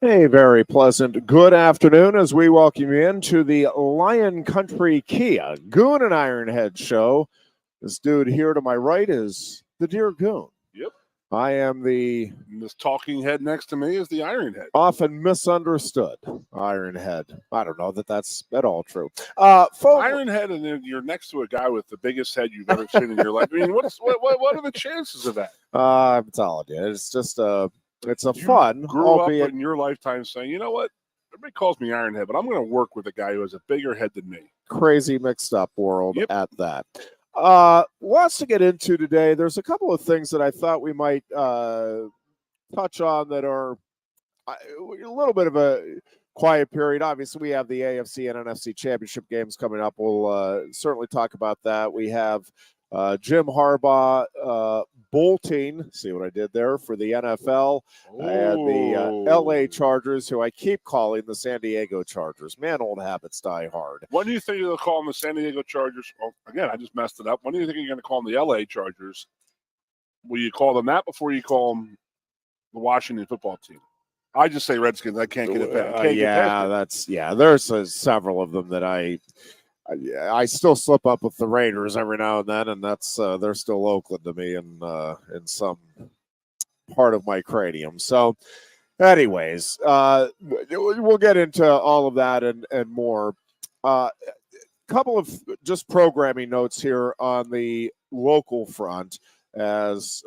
A very pleasant good afternoon as we welcome you into the Lion Country Kia Goon and Ironhead show. This dude here to my right is the dear Goon. Yep. I am the And this talking head next to me is the Ironhead. often misunderstood Ironhead. I don't know that that's at all true. Ironhead, and then you're next to a guy with the biggest head you've ever seen in your life. I mean, what are the chances of that? I'm telling you, it's just it's a You fun, grew albeit up in your lifetime saying, you know what? Everybody calls me Ironhead, but I'm going to work with a guy who has a bigger head than me. crazy mixed up world Yep. at that. Lots to get into today. There's a couple of things that I thought we might touch on that are a little bit of a quiet period. Obviously, we have the AFC and NFC championship games coming up. We'll certainly talk about that. We have Jim Harbaugh bolting, see what I did there, for the NFL, and the LA Chargers, who I keep calling the San Diego Chargers. Man, old habits die hard. When do you think you'll call them the San Diego Chargers? Well, again, I just messed it up. When do you think you're going to call them the LA Chargers? Will you call them that before you call them the Washington football team? I just say Redskins. I can't get it past. There's several of them that I still slip up with the Raiders every now and then, and that's they're still Oakland to me in some part of my cranium. So, anyways, we'll get into all of that and more. Couple of just programming notes here on the local front as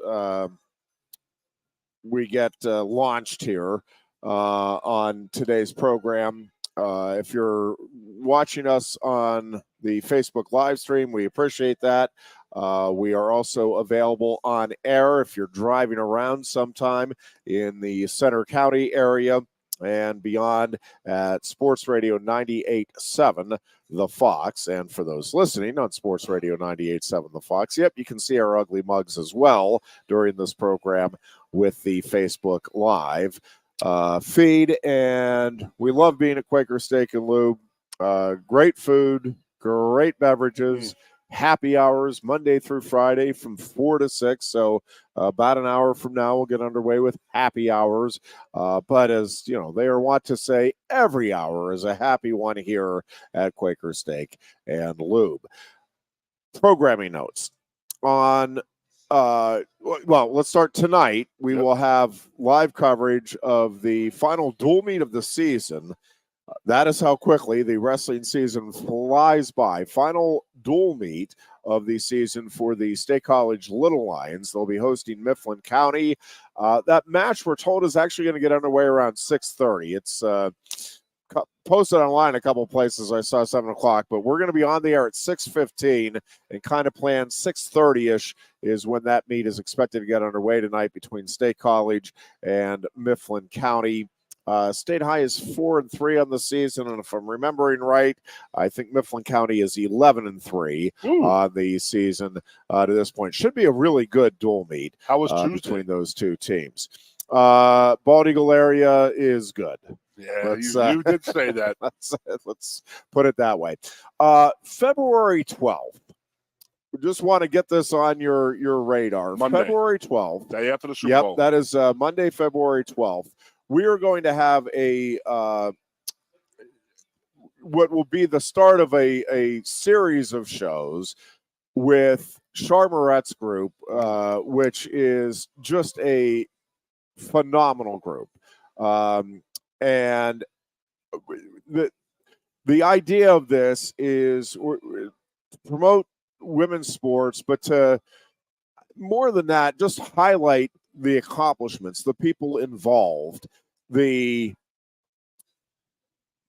we get launched here on today's program. If you're watching us on the Facebook live stream, we appreciate that. We are also available on air if you're driving around sometime in the Center County area and beyond at Sports Radio 98.7 The Fox. And for those listening on Sports Radio 98.7 The Fox, yep, you can see our ugly mugs as well during this program with the Facebook Live feed. And we love being at Quaker Steak and Lube. Great food, great beverages, happy hours Monday through Friday from 4 to 6. So about an hour from now, we'll get underway with happy hours. But as you know, they are wont to say, every hour is a happy one here at Quaker Steak and Lube. Programming notes on let's start tonight. We will have live coverage of the final dual meet of the season. That is how quickly the wrestling season flies by. Final dual meet of the season for the State College Little Lions. They'll be hosting Mifflin County. That match, we're told, is actually going to get underway around 6:30. It's posted online a couple places. I saw 7 o'clock, but we're going to be on the air at 6:15 and kind of plan 6:30-ish is when that meet is expected to get underway tonight between State College and Mifflin County. State High is 4-3 on the season, and if I'm remembering right, I think Mifflin County is 11-3 on the season to this point. Should be a really good dual meet between those two teams. Bald Eagle area is good. Yeah, you did say that. Let's put it that way. February 12th. We just want to get this on your radar. Monday. February 12th. Day after the Super Bowl. Yep, that is Monday, February 12th. We are going to have what will be the start of a series of shows with Charmorette's group, which is just a phenomenal group. And the idea of this is to promote women's sports, but to more than that, just highlight the accomplishments, the people involved, the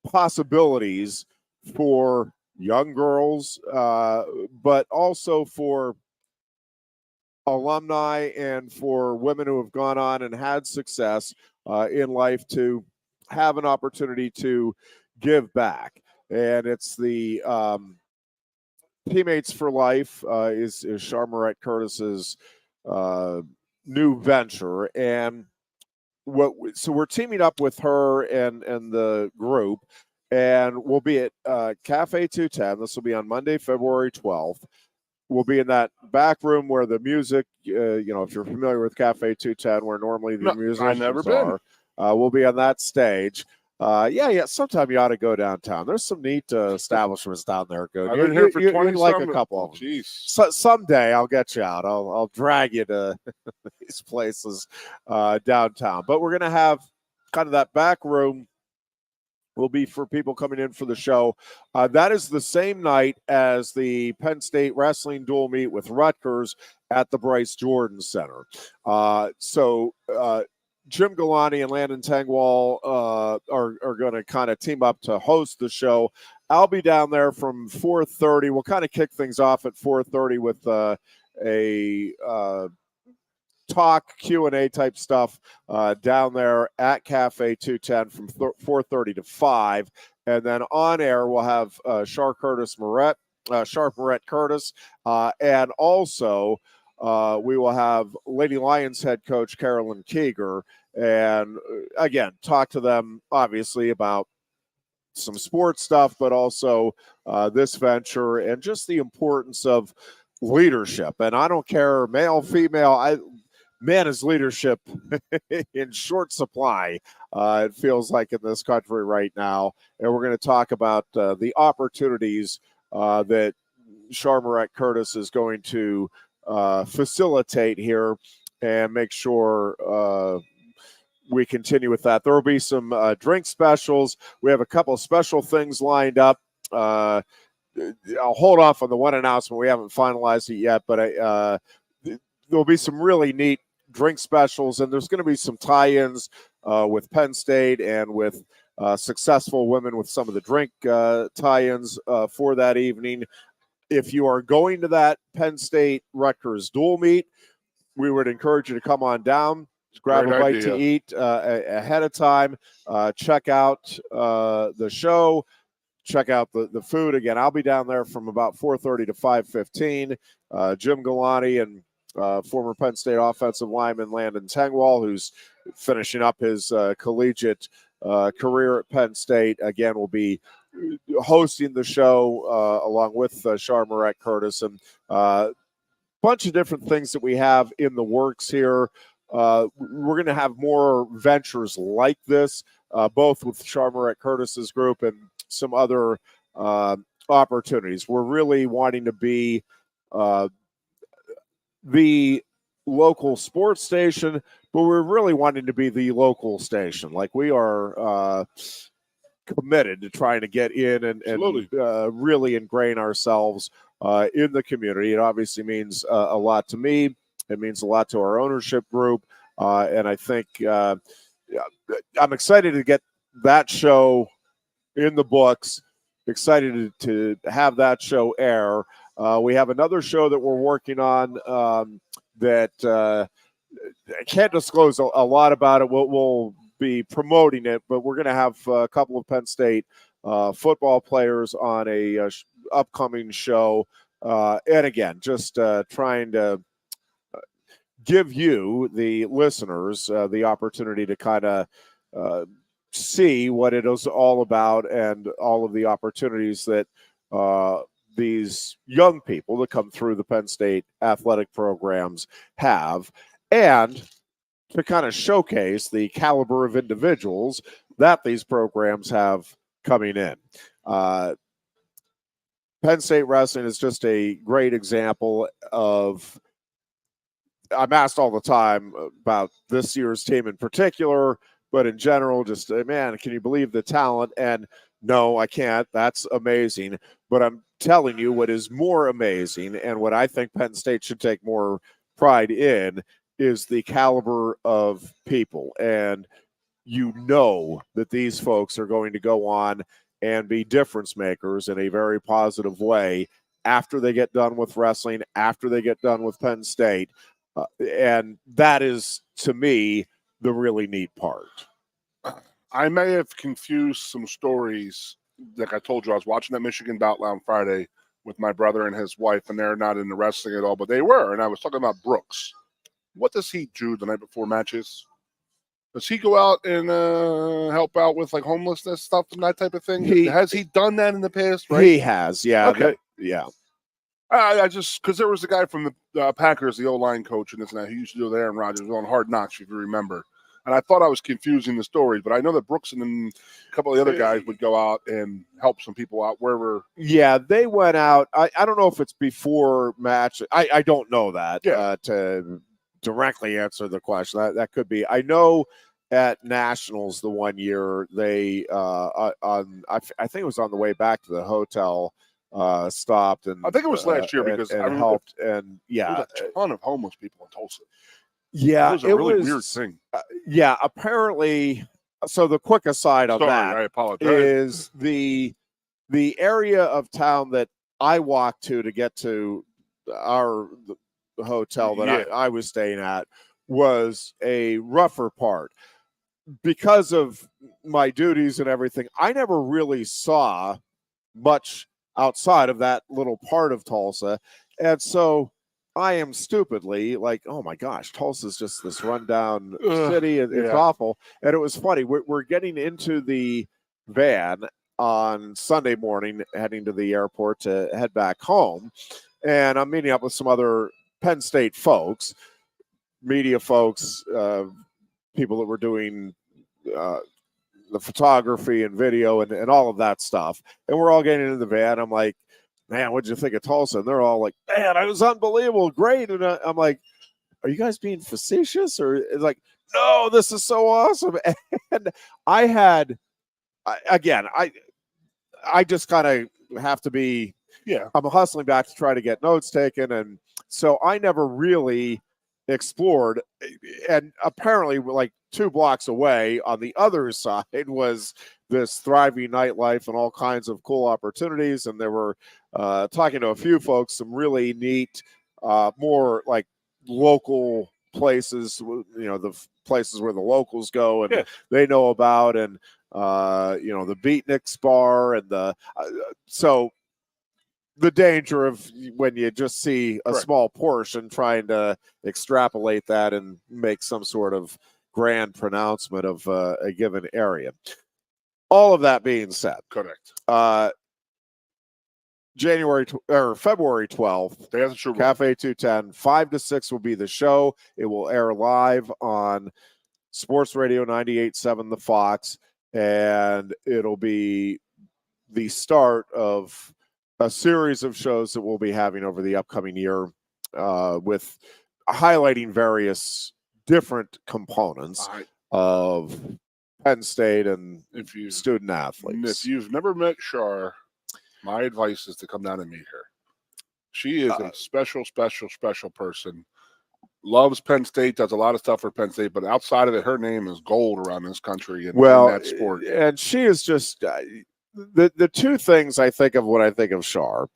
possibilities for young girls, but also for alumni and for women who have gone on and had success in life to have an opportunity to give back. And it's the Teammates for Life is Charmorette Curtis's new venture. And so we're teaming up with her and the group, and we'll be at Cafe 210. This will be on Monday, February 12th. We'll be in that back room where the music, if you're familiar with Cafe 210, where normally the musicians are. We'll be on that stage. Yeah. Sometime you ought to go downtown. There's some neat establishments down there. Good. I've been here for 20 you'd like a couple of them. Jeez. So, someday I'll get you out. I'll drag you to these places downtown. But we're gonna have kind of that back room. Will be for people coming in for the show. That is the same night as the Penn State wrestling dual meet with Rutgers at the Bryce Jordan Center. So Jim Galani and Landon Tengwall are going to kind of team up to host the show. I'll be down there from 4:30. We'll kind of kick things off at 4:30 with a talk Q&A type stuff down there at Cafe 210 from 4:30 to 5, and then on air we'll have Sharp Moret Curtis, and also we will have Lady Lions head coach Carolyn Keeger, and again talk to them obviously about some sports stuff, but also this venture and just the importance of leadership. And I don't care, male, female, man is leadership in short supply, it feels like in this country right now. And we're going to talk about the opportunities that Charmaret Curtis is going to facilitate here and make sure we continue with that. There will be some drink specials. We have a couple of special things lined up. I'll hold off on the one announcement. We haven't finalized it yet, but there'll be some really neat drink specials, and there's going to be some tie-ins with Penn State and with successful women with some of the drink tie-ins for that evening. If you are going to that Penn State Rutgers dual meet, we would encourage you to come on down, grab Great a bite idea. to eat ahead of time, check out the show, check out the food. Again, I'll be down there from about 4:30 to 5:15. Jim Galani and former Penn State offensive lineman Landon Tengwall, who's finishing up his collegiate career at Penn State, again will be hosting the show along with Charmaret Curtis, and bunch of different things that we have in the works here. We're going to have more ventures like this, both with Charmaret Curtis's group and some other opportunities. We're really wanting to be the local sports station, but we're really wanting to be the local station. Like, we are committed to trying to get in and really ingrain ourselves in the community. It obviously means a lot to me. It means a lot to our ownership group. And I think I'm excited to get that show in the books, excited to have that show air. We have another show that we're working on that I can't disclose a lot about it. We'll be promoting it, but we're going to have a couple of Penn State football players on a upcoming show. And again, just trying to give you, the listeners, the opportunity to kind of see what it is all about and all of the opportunities that these young people that come through the Penn State athletic programs have, and to kind of showcase the caliber of individuals that these programs have coming in. Penn State wrestling is just a great example of, I'm asked all the time about this year's team in particular, but in general, just, man, can you believe the talent? And no, I can't. That's amazing. But I'm telling you what is more amazing, and what I think Penn State should take more pride in, is the caliber of people. And you know that these folks are going to go on and be difference makers in a very positive way after they get done with wrestling, after they get done with Penn State. And that is, to me, the really neat part. I may have confused some stories. Like I told you, I was watching that Michigan bout on Friday with my brother and his wife, and they're not into wrestling at all, but they were. And I was talking about Brooks. What does he do the night before matches? Does he go out and help out with like homelessness stuff and that type of thing? Has he done that in the past? Right? He has, yeah. Okay. Yeah. I just, because there was a guy from the Packers, the O-line coach, and this and that, who used to do the Aaron Rodgers on Hard Knocks, if you remember. And I thought I was confusing the stories, but I know that Brooks and a couple of the other guys would go out and help some people out wherever. Yeah, they went out. I don't know if it's before match. I don't know that to directly answer the question. That could be. I know at Nationals the one year they I think it was on the way back to the hotel stopped and I think it was last year because and I mean, helped and there was a ton of homeless people in Tulsa. Yeah, it was a really weird thing. Yeah, apparently. So the quick aside on that I apologize. is the area of town that I walked to get to the hotel that I was staying at was a rougher part. Because of my duties and everything, I never really saw much outside of that little part of Tulsa. And so I am stupidly like, oh my gosh, Tulsa's just this rundown city. It's awful. And it was funny. We're getting into the van on Sunday morning, heading to the airport to head back home. And I'm meeting up with some other Penn State folks, media folks, people that were doing the photography and video and all of that stuff. And we're all getting into the van. I'm like, man, what'd you think of Tulsa? And they're all like, man, it was unbelievable. Great. And I'm like, are you guys being facetious? Or it's like, no, this is so awesome. And I had, again, I just kind of have to be, I'm hustling back to try to get notes taken. And so I never really explored. And apparently, like 2 blocks away on the other side was this thriving nightlife and all kinds of cool opportunities. And they were talking to a few folks, some really neat, more like local places, the places where the locals go and they know about, and the Beatniks bar and so the danger of when you just see a small portion trying to extrapolate that and make some sort of grand pronouncement of a given area. All of that being said, correct. February 12th, Cafe 210, 5 to 6 will be the show. It will air live on Sports Radio 98.7 The Fox, and it'll be the start of a series of shows that we'll be having over the upcoming year with highlighting various different components of Penn State and student athletes. If you've never met Shar, my advice is to come down and meet her. She is a special, special, special person. Loves Penn State, does a lot of stuff for Penn State, but outside of it, her name is gold around this country in that sport. And she is just the two things I think of when I think of Shar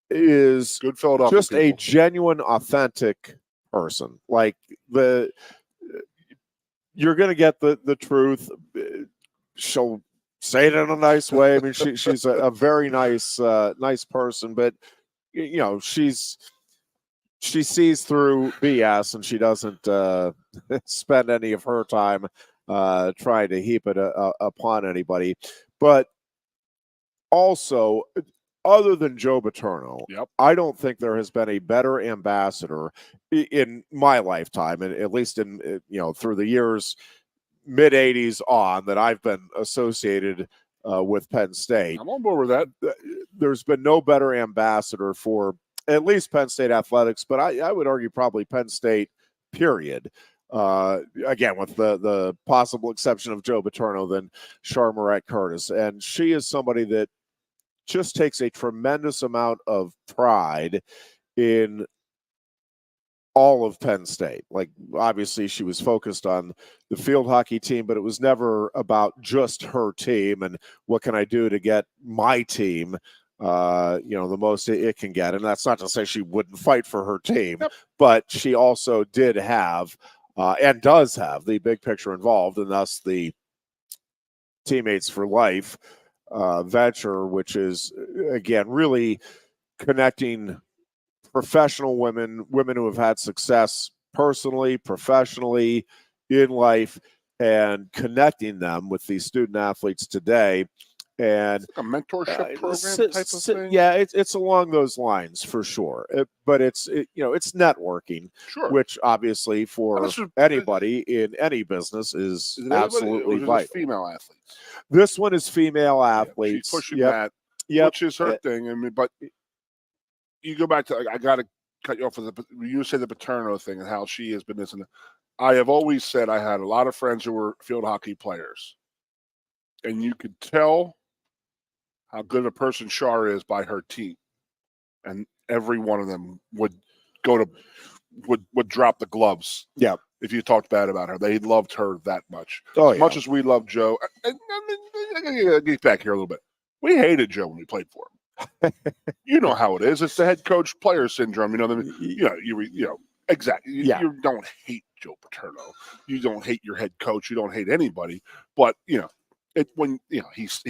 is good Philadelphia just people. A genuine, authentic person. Like you're going to get the truth. She'll say it in a nice way. I mean, she's a very nice person, but she sees through BS and she doesn't spend any of her time trying to heap it upon anybody. But also, other than Joe Paterno, I don't think there has been a better ambassador in my lifetime, and at least in through the years, mid '80s on, that I've been associated with Penn State. I'm on board with that. There's been no better ambassador for at least Penn State athletics, but I would argue probably Penn State, period. Again, with the possible exception of Joe Paterno, than Shar Curtis. And she is somebody that just takes a tremendous amount of pride in all of Penn State. Like, obviously, she was focused on the field hockey team, but it was never about just her team and what can I do to get my team the most it can get. And that's not to say she wouldn't fight for her team, but she also did have and does have the big picture involved, and thus the Teammates for Life venture, which is, again, really connecting professional women who have had success personally, professionally, in life, and connecting them with these student athletes today And It's like a mentorship program type of thing. Yeah, it's along those lines for sure. But it's networking, Sure. which obviously for anybody in any business is absolutely vital. Female athletes. This one is female athletes. She's pushing that, which is her thing. I mean, but you go back to, I got to cut you off with you said the Paterno thing and how she has been this and that. I have always said I had a lot of friends who were field hockey players, and you could tell how good a person Shar is by her team, and every one of them would drop the gloves. Yeah, if you talked bad about her, they loved her that much. As much as we love Joe. And, I mean, get back here a little bit. We hated Joe when we played for him. You know how it is. It's the head coach player syndrome. Exactly. You don't hate Joe Paterno. You don't hate your head coach. You don't hate anybody. But he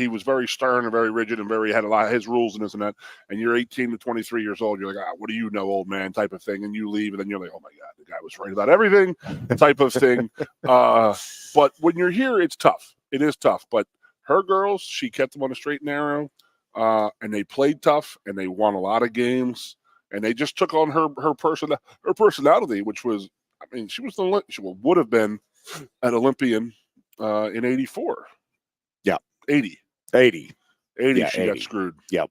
was very stern and very rigid and had a lot of his rules and this and that. And you're 18 to 23 years old. You're like, what do you know, old man? Type of thing. And you leave, and then you're like, oh my God, the guy was right about everything. Type of thing. But when you're here, it's tough. It is tough. But her girls, she kept them on the straight and narrow, and they played tough, and they won a lot of games. And they just took on her personality, which was, I mean, she would have been an Olympian in '84. Yeah, 80. Yeah, she got screwed. Yep.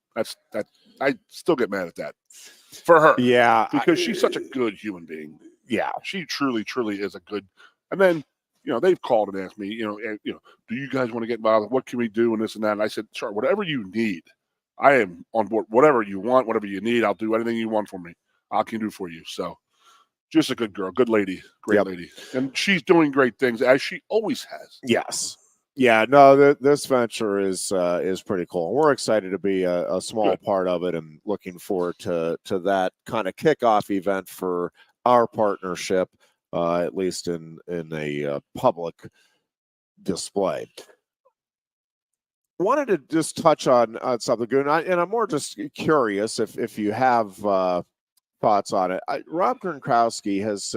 That. I still get mad at that for her. Yeah, because she's such a good human being. Yeah, she truly is a good. And then they've called and asked me, do you guys want to get involved? What can we do and this and that? And I said, sure, whatever you need, I am on board. Whatever you want, whatever you need, I'll do anything you want for me. I can do for you. So, just a good girl, good lady, great lady, and she's doing great things as she always has. Yes. Yeah, no, this venture is pretty cool. We're excited to be a small part of it, and looking forward to that kind of kickoff event for our partnership, at least in a public display. Wanted to just touch on something, Goon, and I'm more just curious if you have thoughts on it. Rob Gronkowski has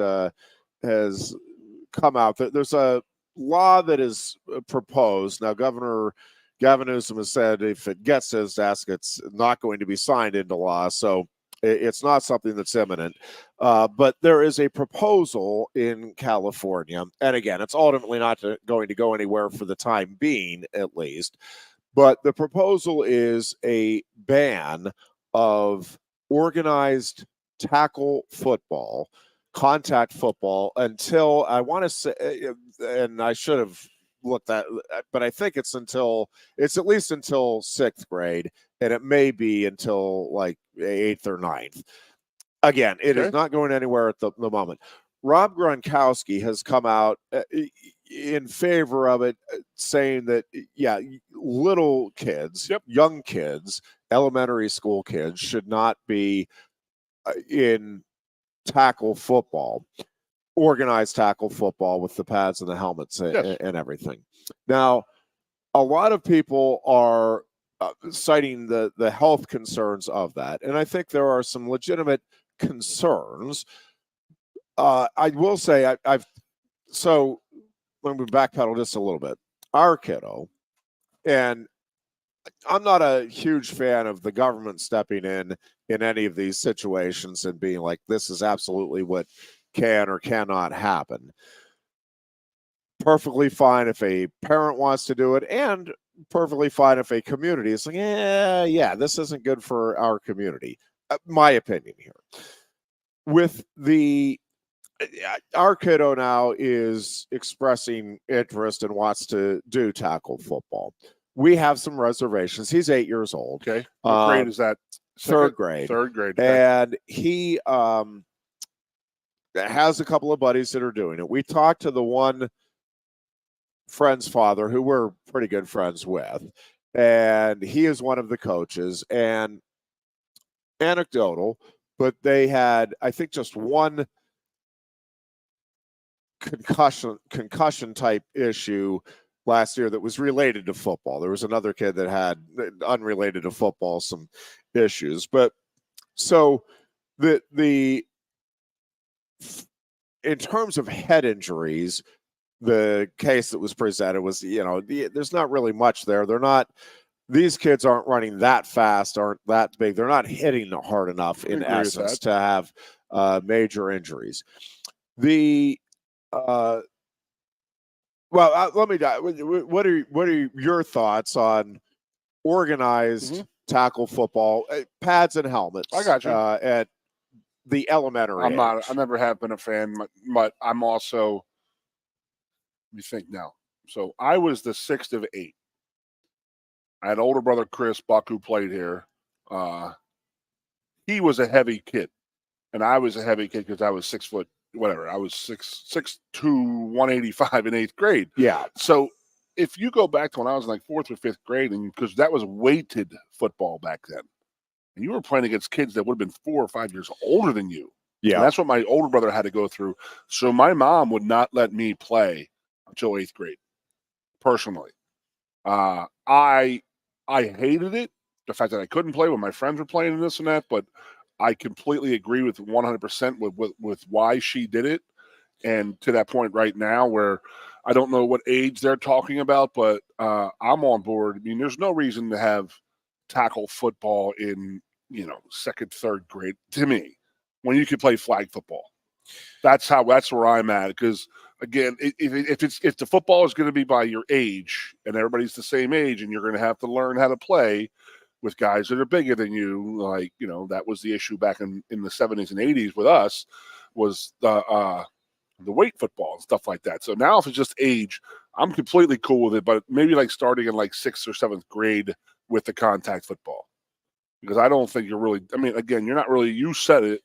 come out. There's a law that is proposed now. Governor Gavin Newsom has said if it gets to his desk, it's not going to be signed into law, so it's not something that's imminent. But there is a proposal in California, and again, it's ultimately not going to go anywhere for the time being, at least. But the proposal is a ban of organized tackle football, contact football, until, I want to say, and I should have looked at, but I think it's at least until 6th grade, and it may be until like 8th or 9th. Again, it is not going anywhere at the moment. Rob Gronkowski has come out in favor of it, saying that, little kids, young kids, elementary school kids should not be in tackle football, organized tackle football with the pads and the helmets and everything. Now, a lot of people are citing the health concerns of that, and I think there are some legitimate concerns. I will say, so when we backpedal just a little bit, our kiddo, and I'm not a huge fan of the government stepping in any of these situations and being like, this is absolutely what can or cannot happen. Perfectly fine if a parent wants to do it, and perfectly fine if a community is like, this isn't good for our community. My opinion here. With our kiddo now is expressing interest and wants to do tackle football. We have some reservations. He's 8 years old. Okay. What grade is that? Third grade. Okay. And he has a couple of buddies that are doing it. We talked to the one friend's father, who we're pretty good friends with, and he is one of the coaches. And anecdotal, but they had, I think, just one concussion type issue last year that was related to football. There was another kid that had, unrelated to football, some issues. But so the in terms of head injuries, the case that was presented was, there's not really much there. They're not these kids aren't running that fast, aren't that big. They're not hitting hard enough in essence to have major injuries. The let me. What are your thoughts on organized tackle football, pads and helmets? I got you. At the elementary age. I never have been a fan, but I'm also. Let me think now. So I was the 6th of 8. I had an older brother, Chris Buck, who played here. He was a heavy kid, and I was a heavy kid because I was 6 foot, whatever. I was 6'2", 185 in 8th grade. Yeah. So if you go back to when I was in like 4th or 5th grade, and because that was weighted football back then, and you were playing against kids that would have been 4 or 5 years older than you. Yeah. And that's what my older brother had to go through. So my mom would not let me play until 8th grade, personally. I hated it, the fact that I couldn't play when my friends were playing and this and that, but I completely agree with 100% with why she did it. And to that point right now where I don't know what age they're talking about, but I'm on board. I mean, there's no reason to have tackle football in, 2nd, 3rd grade to me when you could play flag football. That's where I'm at. Because again, if the football is going to be by your age and everybody's the same age, and you're going to have to learn how to play with guys that are bigger than you, like that was the issue back in the 70s and 80s with us, was the weight football and stuff like that. So now if it's just age, I'm completely cool with it. But maybe like starting in like 6th or 7th grade with the contact football, because I don't think you're really. I mean, again, you're not really. You said it.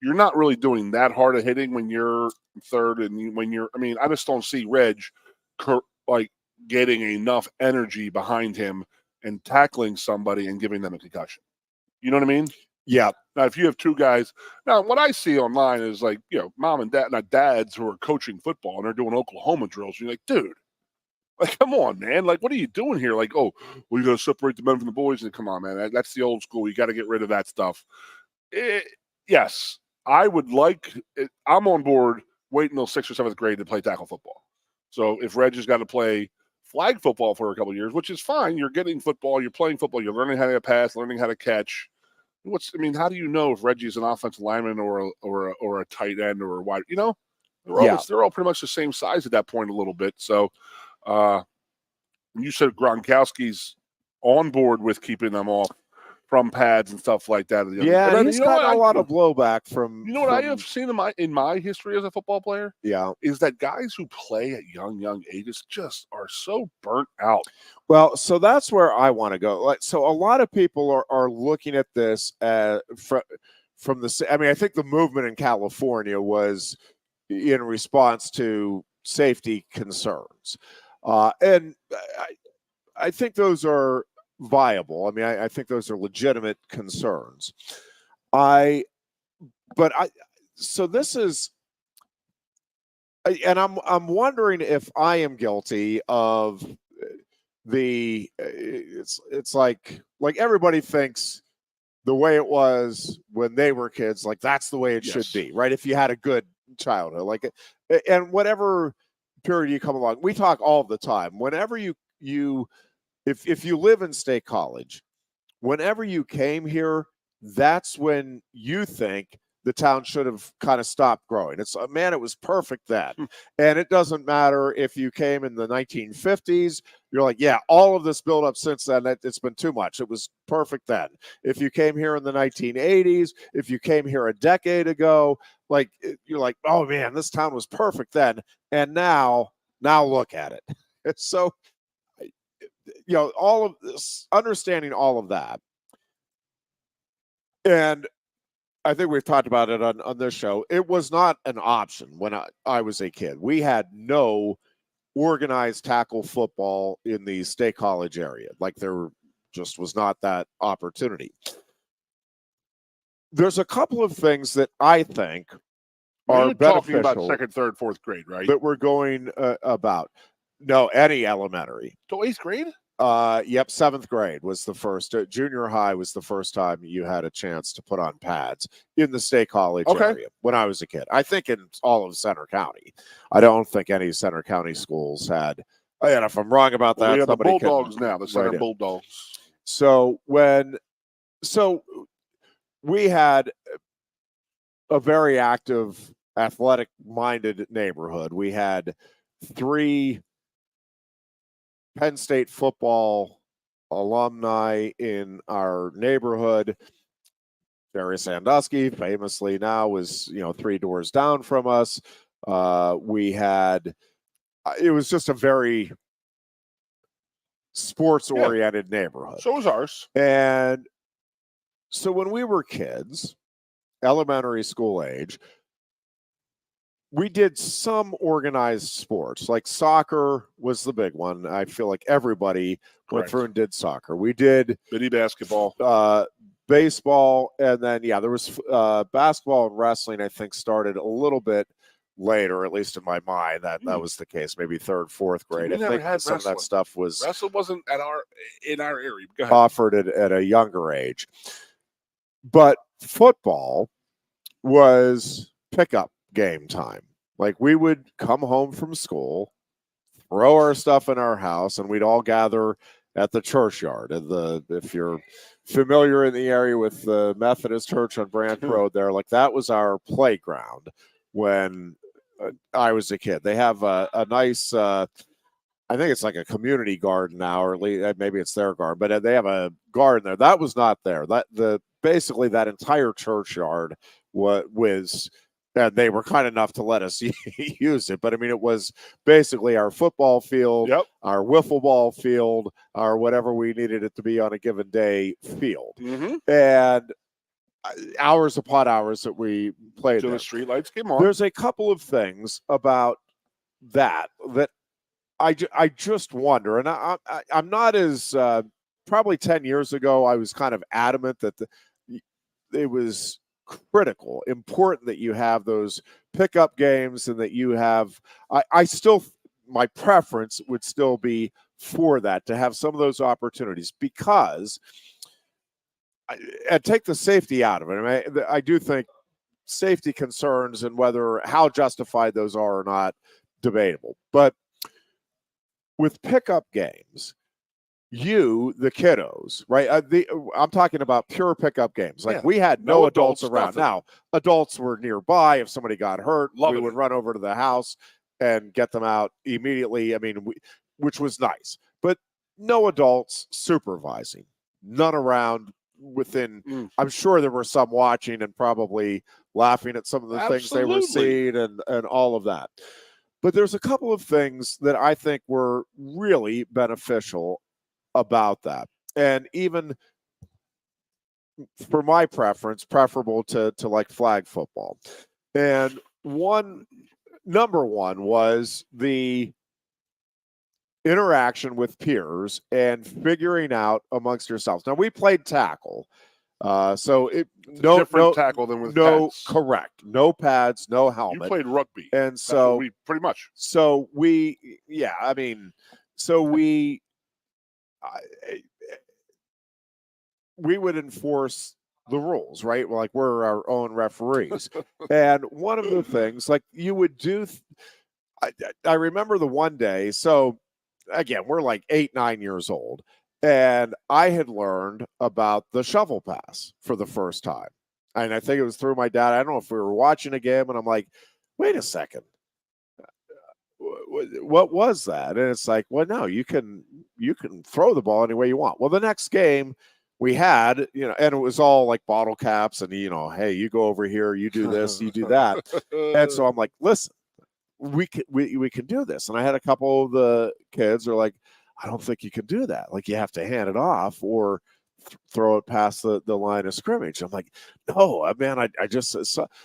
You're not really doing that hard of hitting when you're 3rd, and when you're. I mean, I just don't see Reg like getting enough energy behind him and tackling somebody and giving them a concussion. You know what I mean? Yeah. Now, if you have 2 guys, now what I see online is like, mom and dad, not dads who are coaching football and they're doing Oklahoma drills. And you're like, dude, like, come on, man. Like, what are you doing here? Like, oh, well, you got to separate the men from the boys. And come on, man. That's the old school. You got to get rid of that stuff. Yes, I would like it. I'm on board waiting until 6th or 7th grade to play tackle football. So if Reg has got to play flag football for a couple of years, which is fine. You're getting football. You're playing football. You're learning how to pass, learning how to catch. How do you know if Reggie's an offensive lineman or a tight end or a wide? They're all pretty much the same size at that point a little bit. So, you said Gronkowski's on board with keeping them off from pads and stuff like that. Yeah, and he's got a lot of blowback from. You know what I have seen in my history as a football player? Yeah, is that guys who play at young ages just are so burnt out. Well, so that's where I want to go. So a lot of people are looking at this from the. I mean, I think the movement in California was in response to safety concerns, and I think those are viable. I mean, I think those are legitimate concerns. So this is, and I'm wondering if I am guilty of it's like everybody thinks the way it was when they were kids, like that's the way it should be, right? If you had a good childhood, like, and whatever period you come along, we talk all the time. Whenever if you live in State College, whenever you came here, that's when you think the town should have kind of stopped growing. It was perfect then. And it doesn't matter if you came in the 1950s, you're like, yeah, all of this build up since then, it's been too much. It was perfect then. If you came here in the 1980s, if you came here a decade ago, like, you're like, oh man, this town was perfect then. And now look at it. So, all of this, understanding all of that. And I think we've talked about it on this show. It was not an option when I was a kid. We had no organized tackle football in the State College area. Like, there just was not that opportunity. There's a couple of things that I think are beneficial. Talking about 2nd, 3rd, 4th grade, right? That we're going about. No, any elementary. To 8th grade? Yep, 7th grade was the first. Junior high was the first time you had a chance to put on pads in the State College area when I was a kid. I think in all of Center County. I don't think any Center County schools had And if I'm wrong about that, we have the somebody Bulldogs can now, the Center write in. Bulldogs. So we had a very active, athletic-minded neighborhood. We had 3 Penn State football alumni in our neighborhood. Jerry Sandusky, famously now, was 3 doors down from us. We had, it was just a very sports-oriented neighborhood. So was ours. And so when we were kids, elementary school age, we did some organized sports, like soccer was the big one. I feel like everybody went through and did soccer. We did bitty basketball, baseball, and then there was basketball and wrestling. I think started a little bit later, at least in my mind. That was the case. Maybe 3rd, 4th grade. We I think had some of that stuff was wrestling wasn't in our area. Go ahead. Offered it at a younger age, but football was pickup game time. Like, we would come home from school, throw our stuff in our house, and we'd all gather at the churchyard. And if you're familiar in the area with the Methodist Church on Branch Road there, like, that was our playground when I was a kid. They have a nice, I think it's like a community garden now, or at least maybe it's their garden, but they have a garden there. That was not there. Basically that entire churchyard was, and they were kind enough to let us use it. But I mean, it was basically our football field, our wiffle ball field, our whatever we needed it to be on a given day field. And hours upon hours that we played till there. the streetlights came on. There's a couple of things about that I just wonder, and I'm not as probably 10 years ago, I was kind of adamant that it was critical, important that you have those pickup games, and that you have, I still, my preference would still be for that, to have some of those opportunities, because, and take the safety out of it. I mean, I do think safety concerns and how justified those are or not, debatable. But with pickup games, the kiddos, right? I'm talking about pure pickup games. Like, we had no adults around. Nothing. Now, adults were nearby. If somebody got hurt, we would run over to the house and get them out immediately. I mean, which was nice. But no adults supervising, none around within. I'm sure there were some watching and probably laughing at some of the things they were seeing and all of that. But there's a couple of things that I think were really beneficial about that, and even for my preferable to like flag football. And number one was the interaction with peers and figuring out amongst yourselves. Now, we played tackle, so different tackle than with pads. Correct, no pads, no helmet. You played rugby, and so we pretty much. So we would enforce the rules, right? Like, we're our own referees. And one of the things, like, you would do, I remember the one day, so again, we're like 8, 9 years old, and I had learned about the shovel pass for the first time. And I think it was through my dad. I don't know if we were watching a game, and I'm like, wait a second. What was that? And it's like, well, no, you can throw the ball any way you want. Well, the next game we had, and it was all like bottle caps, and hey, you go over here, you do this, you do that. And so I'm like, listen, we can do this. And I had a couple of the kids are like, I don't think you can do that. Like, you have to hand it off or throw it past the line of scrimmage. I'm like, no, man, I just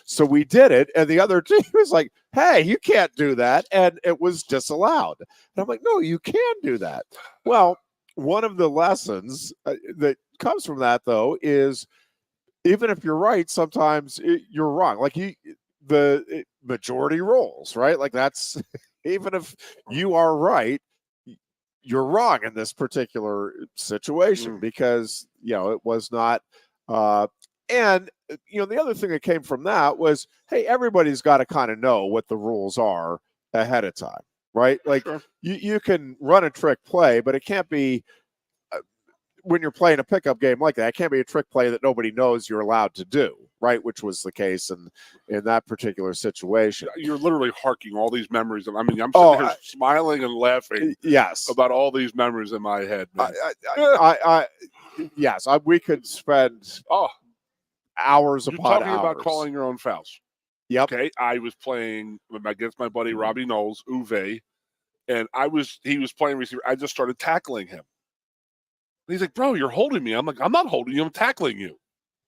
so we did it, and the other team was like, hey, you can't do that, and it was disallowed. And I'm like, no, you can do that. Well, one of the lessons that comes from that, though, is even if you're right, sometimes you're wrong. Like, the majority rules, right? Like, that's even if you are right, you're wrong in this particular situation because, it was not. And, the other thing that came from that was, hey, everybody's got to kind of know what the rules are ahead of time. right? Like Sure. you can run a trick play, but it can't be when you're playing a pickup game like that. It can't be a trick play that nobody knows you're allowed to do, right? Which was the case in that particular situation. You're literally harking all these memories. I mean, I'm sitting here smiling and laughing. Yes, about all these memories in my head, man. Yes, we could spend hours You're upon talking hours. about calling your own fouls. Yep. Okay, I was playing against my buddy Robbie Knowles, Uwe, and he was playing receiver. I just started tackling him. He's like, "Bro, you're holding me." I'm like, "I'm not holding you. I'm tackling you."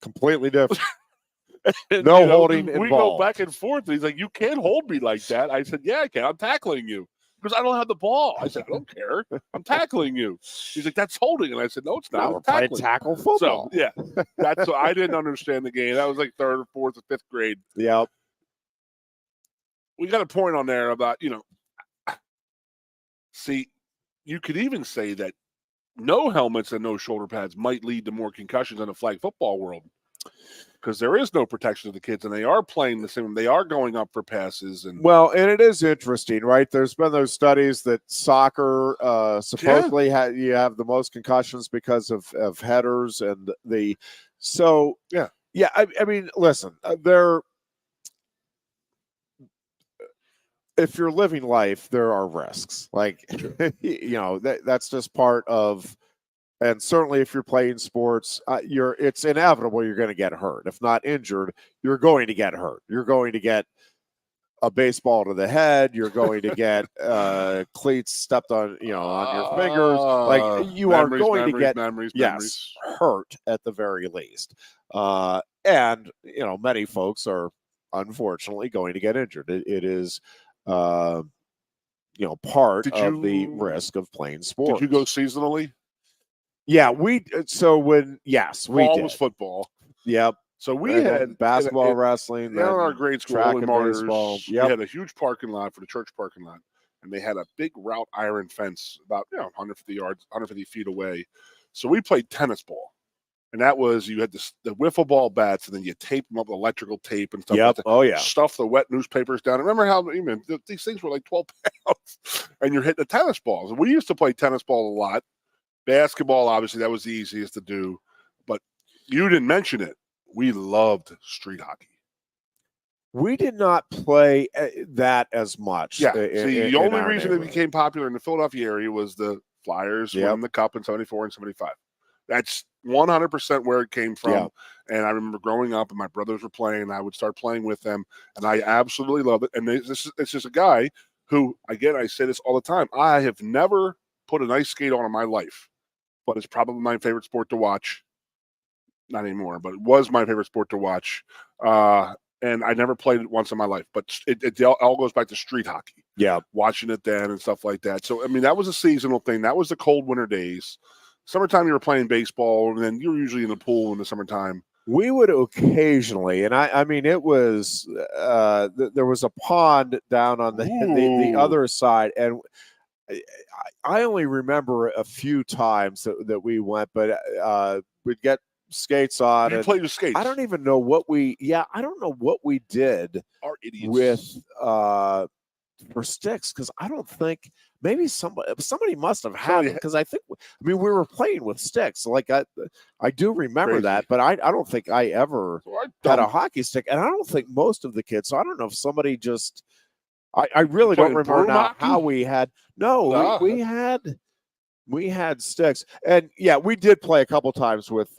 Completely different. And, no holding we involved. go back and forth. And he's like, "You can't hold me like that." I said, "Yeah, I can. I'm tackling you." Because I don't have the ball. I said, "I don't care. I'm tackling you." He's like, "That's holding." And I said, "No, it's not. We're playing tackle football." So, yeah, that's what I didn't understand the game. That was like 3rd or 4th or 5th grade. Yep. We got a point on there about, see, you could even say that no helmets and no shoulder pads might lead to more concussions in the flag football world. Because there is no protection of the kids, and they are playing the same. They are going up for passes, and it is interesting, right? There's been those studies that soccer supposedly you have the most concussions because of headers and I mean, listen, if you're living life, there are risks. Like, that's just part of. And certainly, if you're playing sports, it's inevitable you're going to get hurt. If not injured, you're going to get hurt. You're going to get a baseball to the head. You're going to get cleats stepped on, on your fingers. Like you are going to get hurt at the very least. And many folks are unfortunately going to get injured. It is, part of the risk of playing sports. Did you go seasonally? Yeah, we did. Was football. Yep. So we had basketball, wrestling. In our grade school, track Early and Martyrs, baseball. We had a huge parking lot for the church parking lot, and they had a big route iron fence about 150 feet away. So we played tennis ball, and that was you had the wiffle ball bats, and then you tape them up with electrical tape and stuff. Yep. Like that. Stuff the wet newspapers down. Remember how these things were like 12 pounds, and you're hitting the tennis balls. We used to play tennis ball a lot. Basketball, obviously, that was the easiest to do. But you didn't mention it. We loved street hockey. We did not play that as much. Yeah. The only reason it became popular in the Philadelphia area was the Flyers winning the Cup in 74 and 75. That's 100% where it came from. Yep. And I remember growing up and my brothers were playing, and I would start playing with them, and I absolutely loved it. And it's just a guy who, again, I say this all the time, I have never put an ice skate on in my life. But it's probably my favorite sport to watch. Not anymore, but it was my favorite sport to watch. And I never played it once in my life. But it all goes back to street hockey. Yeah. Watching it then and stuff like that. So, I mean, that was a seasonal thing. That was the cold winter days. Summertime, you were playing baseball, and then you were usually in the pool in the summertime. We would occasionally, and I mean, it was there was a pond down on the other side, and I only remember a few times that we went, but we'd get skates on. You played with skates. I don't even know what we did with for sticks, because I don't think maybe somebody must have had it, because we were playing with sticks. So like I do remember that, but I don't think I ever had a hockey stick, and I don't think most of the kids. So I don't know if somebody just. I really don't remember now how we had. No, we had sticks, and we did play a couple times with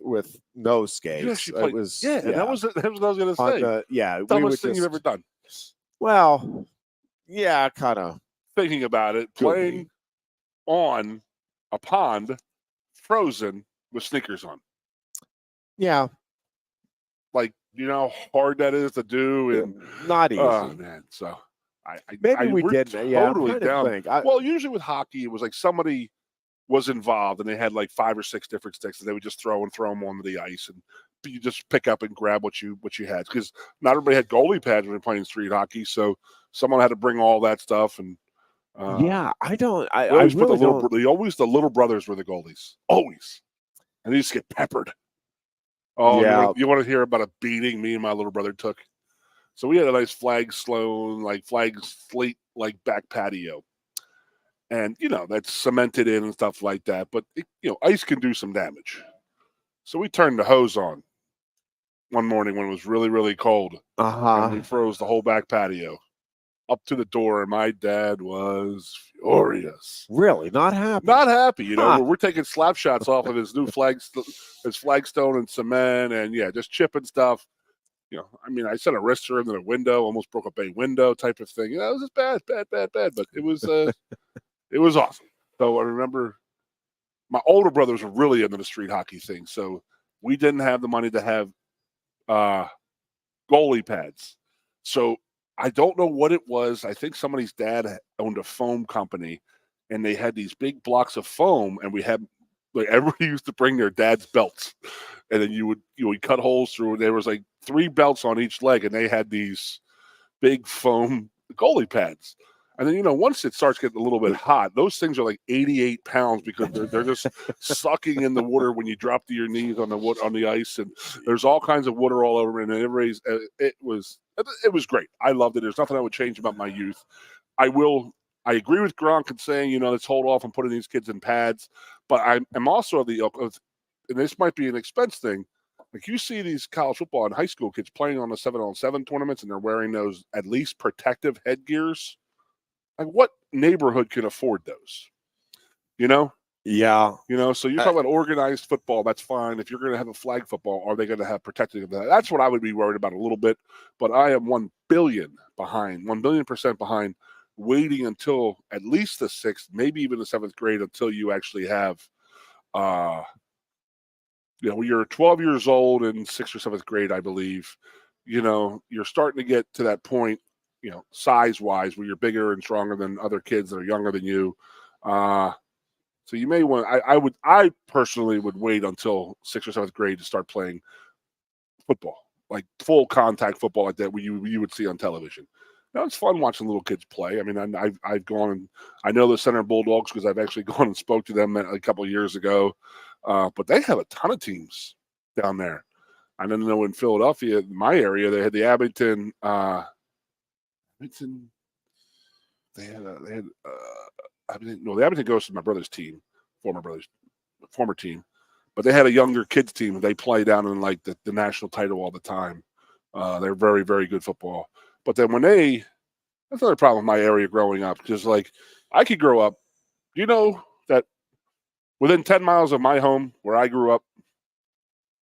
no skates. That was what I was going to say. Dumbest thing you've ever done. Well, yeah, kind of thinking about it, playing on a pond, frozen with sneakers on. Yeah, like how hard that is to do, and not easy. Oh man, so. Maybe we did. Totally down. Well, usually with hockey, it was like somebody was involved and they had like 5 or 6 different sticks, and they would just throw them onto the ice, and you just pick up and grab what you had, because not everybody had goalie pads when they're playing street hockey, so someone had to bring all that stuff. And I don't. I always really don't. The little brothers were the goalies, always, and they used to get peppered. Oh yeah, you want to hear about a beating me and my little brother took? So we had a nice flag slate back patio. and that's cemented in and stuff like that. But ice can do some damage. So we turned the hose on one morning when it was really, really cold, and we froze the whole back patio up to the door, and my dad was furious. Really? Not happy? Not happy. We're taking slap shots off of his new his flagstone and cement, and just chipping stuff. I sent a wrister into the window, almost broke a bay window type of thing. It was just bad, but it was it was awesome. So I remember my older brothers were really into the street hockey thing, so we didn't have the money to have goalie pads. So I don't know what it was. I think somebody's dad owned a foam company, and they had these big blocks of foam, and we had everybody used to bring their dad's belts, and then you would cut holes through. There was like 3 belts on each leg, and they had these big foam goalie pads. And then once it starts getting a little bit hot, those things are like 88 pounds because they're just sucking in the water when you drop to your knees on the ice, and there's all kinds of water all over, and it was great. I loved it. There's nothing I would change about my youth. I agree with Gronk in saying, let's hold off on putting these kids in pads. But I'm also of the ilk of, and this might be an expense thing, like you see these college football and high school kids playing on the 7-on-7 tournaments, and they're wearing those at least protective headgears. Like, what neighborhood can afford those? Yeah. So you're talking about organized football. That's fine. If you're going to have a flag football, are they going to have protecting of that? That's what I would be worried about a little bit. But I am 1 billion percent behind waiting until at least the 6th, maybe even the 7th grade, until you actually have, when you're 12 years old in 6th or 7th grade, I believe, you're starting to get to that point, size-wise, where you're bigger and stronger than other kids that are younger than you. So you may want. I personally would wait until 6th or 7th grade to start playing football, like full contact football, like that you would see on television. Now it's fun watching little kids play. I mean, I've gone and I know the Center Bulldogs because I've actually gone and spoke to them a couple of years ago. But they have a ton of teams down there. I don't know in Philadelphia, my area, they had the Abington. They had the Abington Ghosts is my brother's team, former team, but they had a younger kids team. They play down in like the national title all the time. They're very, very good football. But then that's another problem with my area growing up, because like I could grow up, that within 10 miles of my home where I grew up,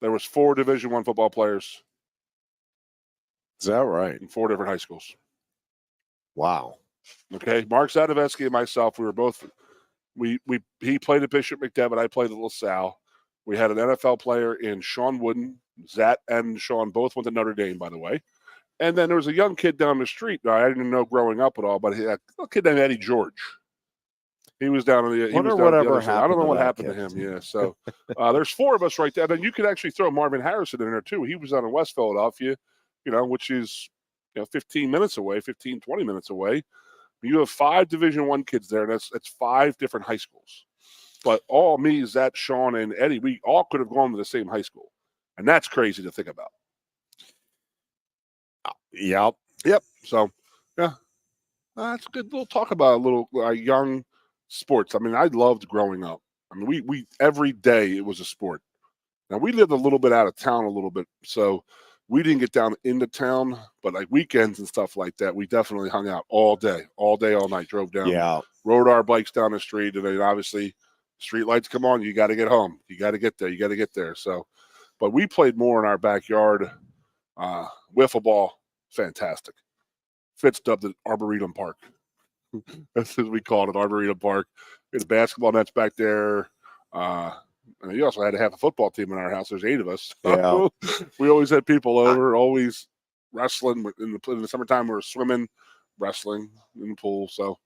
there was 4 Division I football players. Is that right? In 4 different high schools. Wow. Okay, Mark Zadoveski and myself, we were both. He played at Bishop McDevitt. I played at LaSalle. We had an NFL player in Sean Wooden. Zat and Sean both went to Notre Dame, by the way. And then there was a young kid down the street. I didn't know growing up at all, but a kid named Eddie George. He was down on the. He was down the other side. I don't know what happened to him. Yeah, so there's 4 of us right there. Then you could actually throw Marvin Harrison in there too. He was down in West Philadelphia, which is 15 minutes away, 15, 20 minutes away. You have 5 Division I kids there, and that's 5 different high schools. But all me, Zach, Sean, and Eddie, we all could have gone to the same high school. And that's crazy to think about. Yep. So, yeah, that's good. We'll talk about a little young sports. I mean, I loved growing up. I mean, we every day it was a sport. Now, we lived a little bit out of town a little bit, so we didn't get down into town, but like weekends and stuff like that, we definitely hung out all day, all night, drove down, rode our bikes down the street, and then obviously street lights come on, you got to get home. You got to get there. So, but we played more in our backyard. Wiffle ball, fantastic. Fitz dubbed it Arboretum Park. That's as we called it, Arboretum Park. We had basketball nets back there. And you also had to have a football team in our house. There's 8 of us. Yeah. We always had people over, always wrestling. In the summertime, we were swimming, wrestling in the pool. So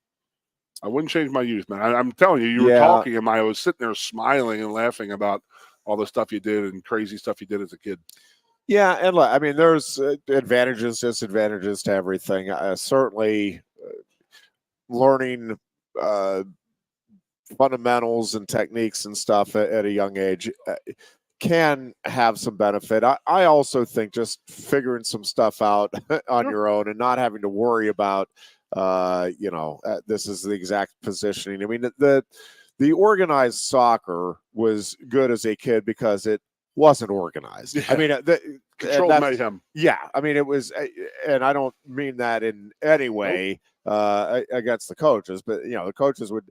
I wouldn't change my youth, man. I'm telling you, you were talking, and I was sitting there smiling and laughing about all the stuff you did and crazy stuff you did as a kid. Yeah, and I mean, there's advantages, disadvantages to everything. Certainly, learning fundamentals and techniques and stuff at a young age can have some benefit. I also think just figuring some stuff out on your own and not having to worry about This is the exact positioning. I mean, the organized soccer was good as a kid because it wasn't organized. Yeah. I mean, Controlled mayhem. Yeah, I mean, it was, and I don't mean that in any way against the coaches, but the coaches would.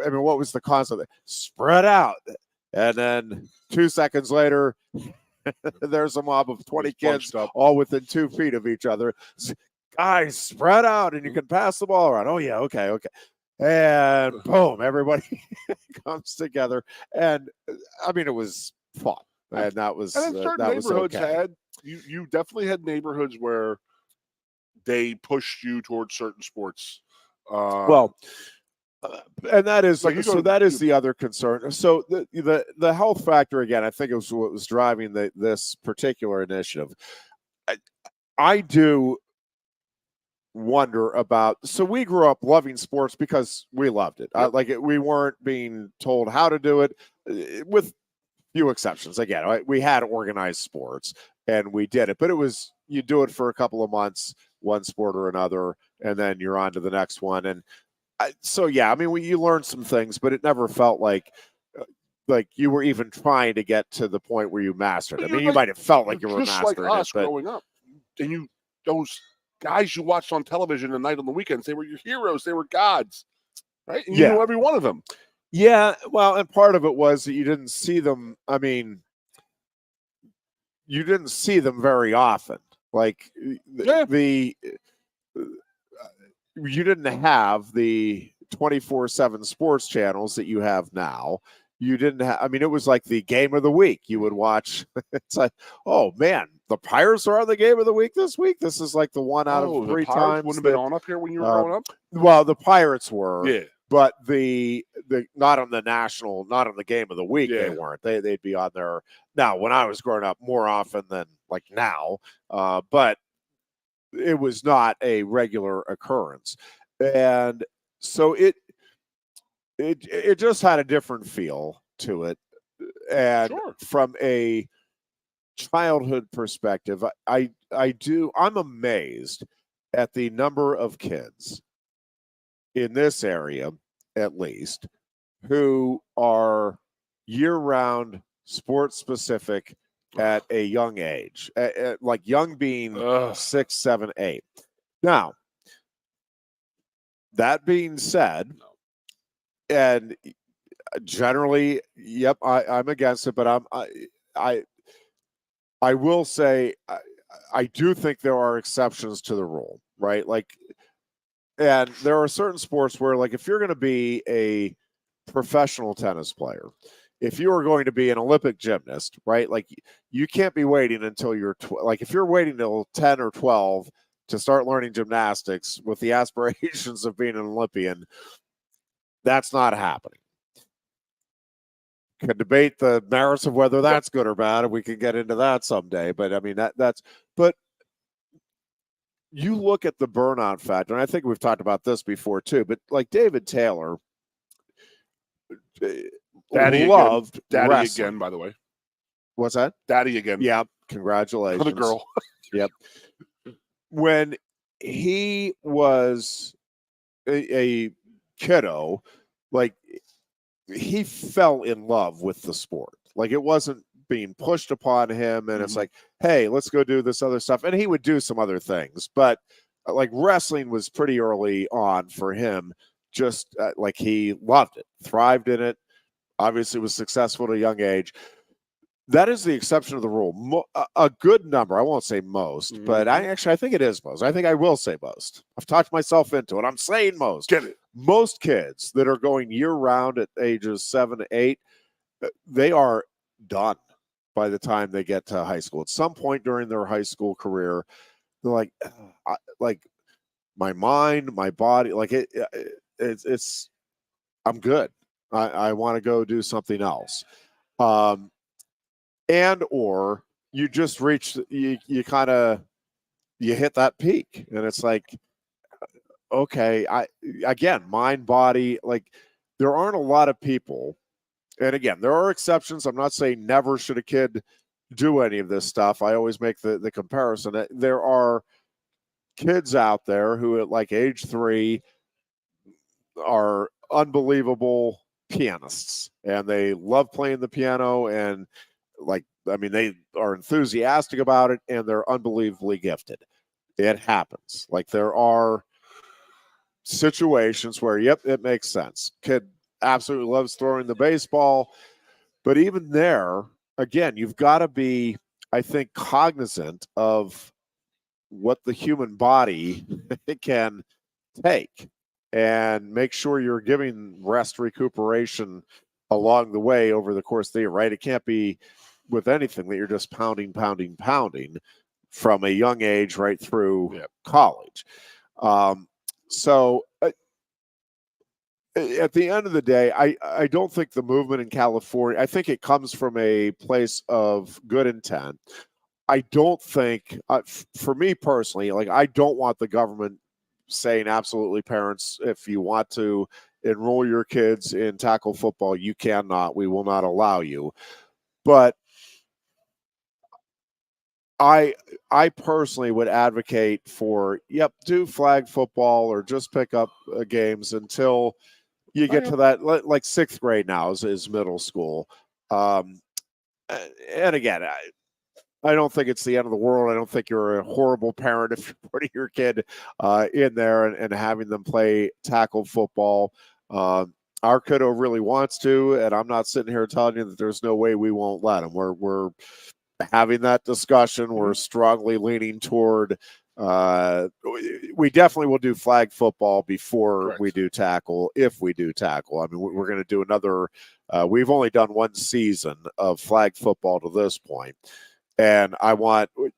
I mean, what was the concept? Spread out, and then 2 seconds later, there's a mob of 20 kids all within 2 feet of each other. Guys, spread out, and you can pass the ball around. Oh yeah, okay. And boom, everybody comes together. And I mean, it was fun. And that was, and then certain neighborhoods had, you definitely had neighborhoods where they pushed you towards certain sports. And that is that is the other concern. So the health factor, again, I think it was what was driving this particular initiative. I do wonder about, so we grew up loving sports because we loved it. We weren't being told how to do it, with few exceptions. Again, we had organized sports and we did it, but it was, you do it for a couple of months, one sport or another, and then you're on to the next one. And I mean, you learned some things, but it never felt like you were even trying to get to the point where you mastered it. I mean, you might have felt like you were mastering like us it, but growing up, and those guys you watched on television at night on the weekends, they were your heroes, they were gods, right? And you knew every one of them. Yeah, well, and part of it was that you didn't see them. I mean, you didn't see them very often. Like you didn't have the 24/7 sports channels that you have now. You didn't have, I mean, it was like the game of the week. You would watch. It's like, oh man, the Pirates are on the game of the week this week. This is like the one out of 3 times. Wouldn't have been on up here when you were growing up. Well, the Pirates were. Yeah. But the not on the national, not on the game of the week, they weren't. They'd be on there now. When I was growing up, more often than like now, but it was not a regular occurrence, and so it just had a different feel to it. And from a childhood perspective, I'm amazed at the number of kids in this area, at least, who are year-round sports specific at a young age, like young being 6, 7, 8. Now, that being said, and generally, yep, I'm against it, but I will say I do think there are exceptions to the rule, right? Like. And there are certain sports where, like, if you're going to be a professional tennis player, if you are going to be an Olympic gymnast, right? Like, you can't be waiting until you're like, if you're waiting till 10 or 12 to start learning gymnastics with the aspirations of being an Olympian, that's not happening. Can debate the merits of whether that's good or bad, and we can get into that someday. But I mean, but you look at the burnout factor, and I think we've talked about this before too, but like David Taylor loved Daddy wrestling. again, by the way. What's that? Daddy again. Yeah, congratulations. For the girl. Yep. When he was a kiddo, like, he fell in love with the sport. Like, it wasn't being pushed upon him, and it's like, hey, let's go do this other stuff. And he would do some other things, but like wrestling was pretty early on for him. Just like, he loved it, thrived in it, obviously was successful at a young age. That is the exception of the rule. A good number, I won't say most, but I think it is most. I think I will say most. I've talked myself into it. I'm saying most. Get it. Most kids that are going year round at ages 7 to 8, they are done by the time they get to high school. At some point during their high school career, they're like, my mind, my body, like it's I'm good. I want to go do something else. And or you just reach, you hit that peak, and it's like, okay, again, mind, body, like, there aren't a lot of people. And again, there are exceptions. I'm not saying never should a kid do any of this stuff. I always make the comparison. There are kids out there who at like age 3 are unbelievable pianists, and they love playing the piano, and they are enthusiastic about it, and they're unbelievably gifted. It happens. Like, there are situations where, yep, it makes sense. Kid absolutely loves throwing the baseball, but even there, again, you've got to be, I think, cognizant of what the human body can take, and make sure you're giving rest, recuperation along the way over the course of the year, right? It can't be with anything that you're just pounding from a young age right through college. So at the end of the day, I don't think the movement in California, I think it comes from a place of good intent. I don't think, for me personally, like, I don't want the government saying, absolutely, parents, if you want to enroll your kids in tackle football, you cannot. We will not allow you. But I personally would advocate for, do flag football or just pick up games until you get to that, like 6th grade now is middle school. And again, I don't think it's the end of the world. I don't think you're a horrible parent if you're putting your kid in there and having them play tackle football. Our kiddo really wants to, and I'm not sitting here telling you that there's no way we won't let him. We're having that discussion. We're strongly leaning toward. We definitely will do flag football before we do tackle, if we do tackle. I mean, we're going to do another. We've only done one season of flag football to this point. And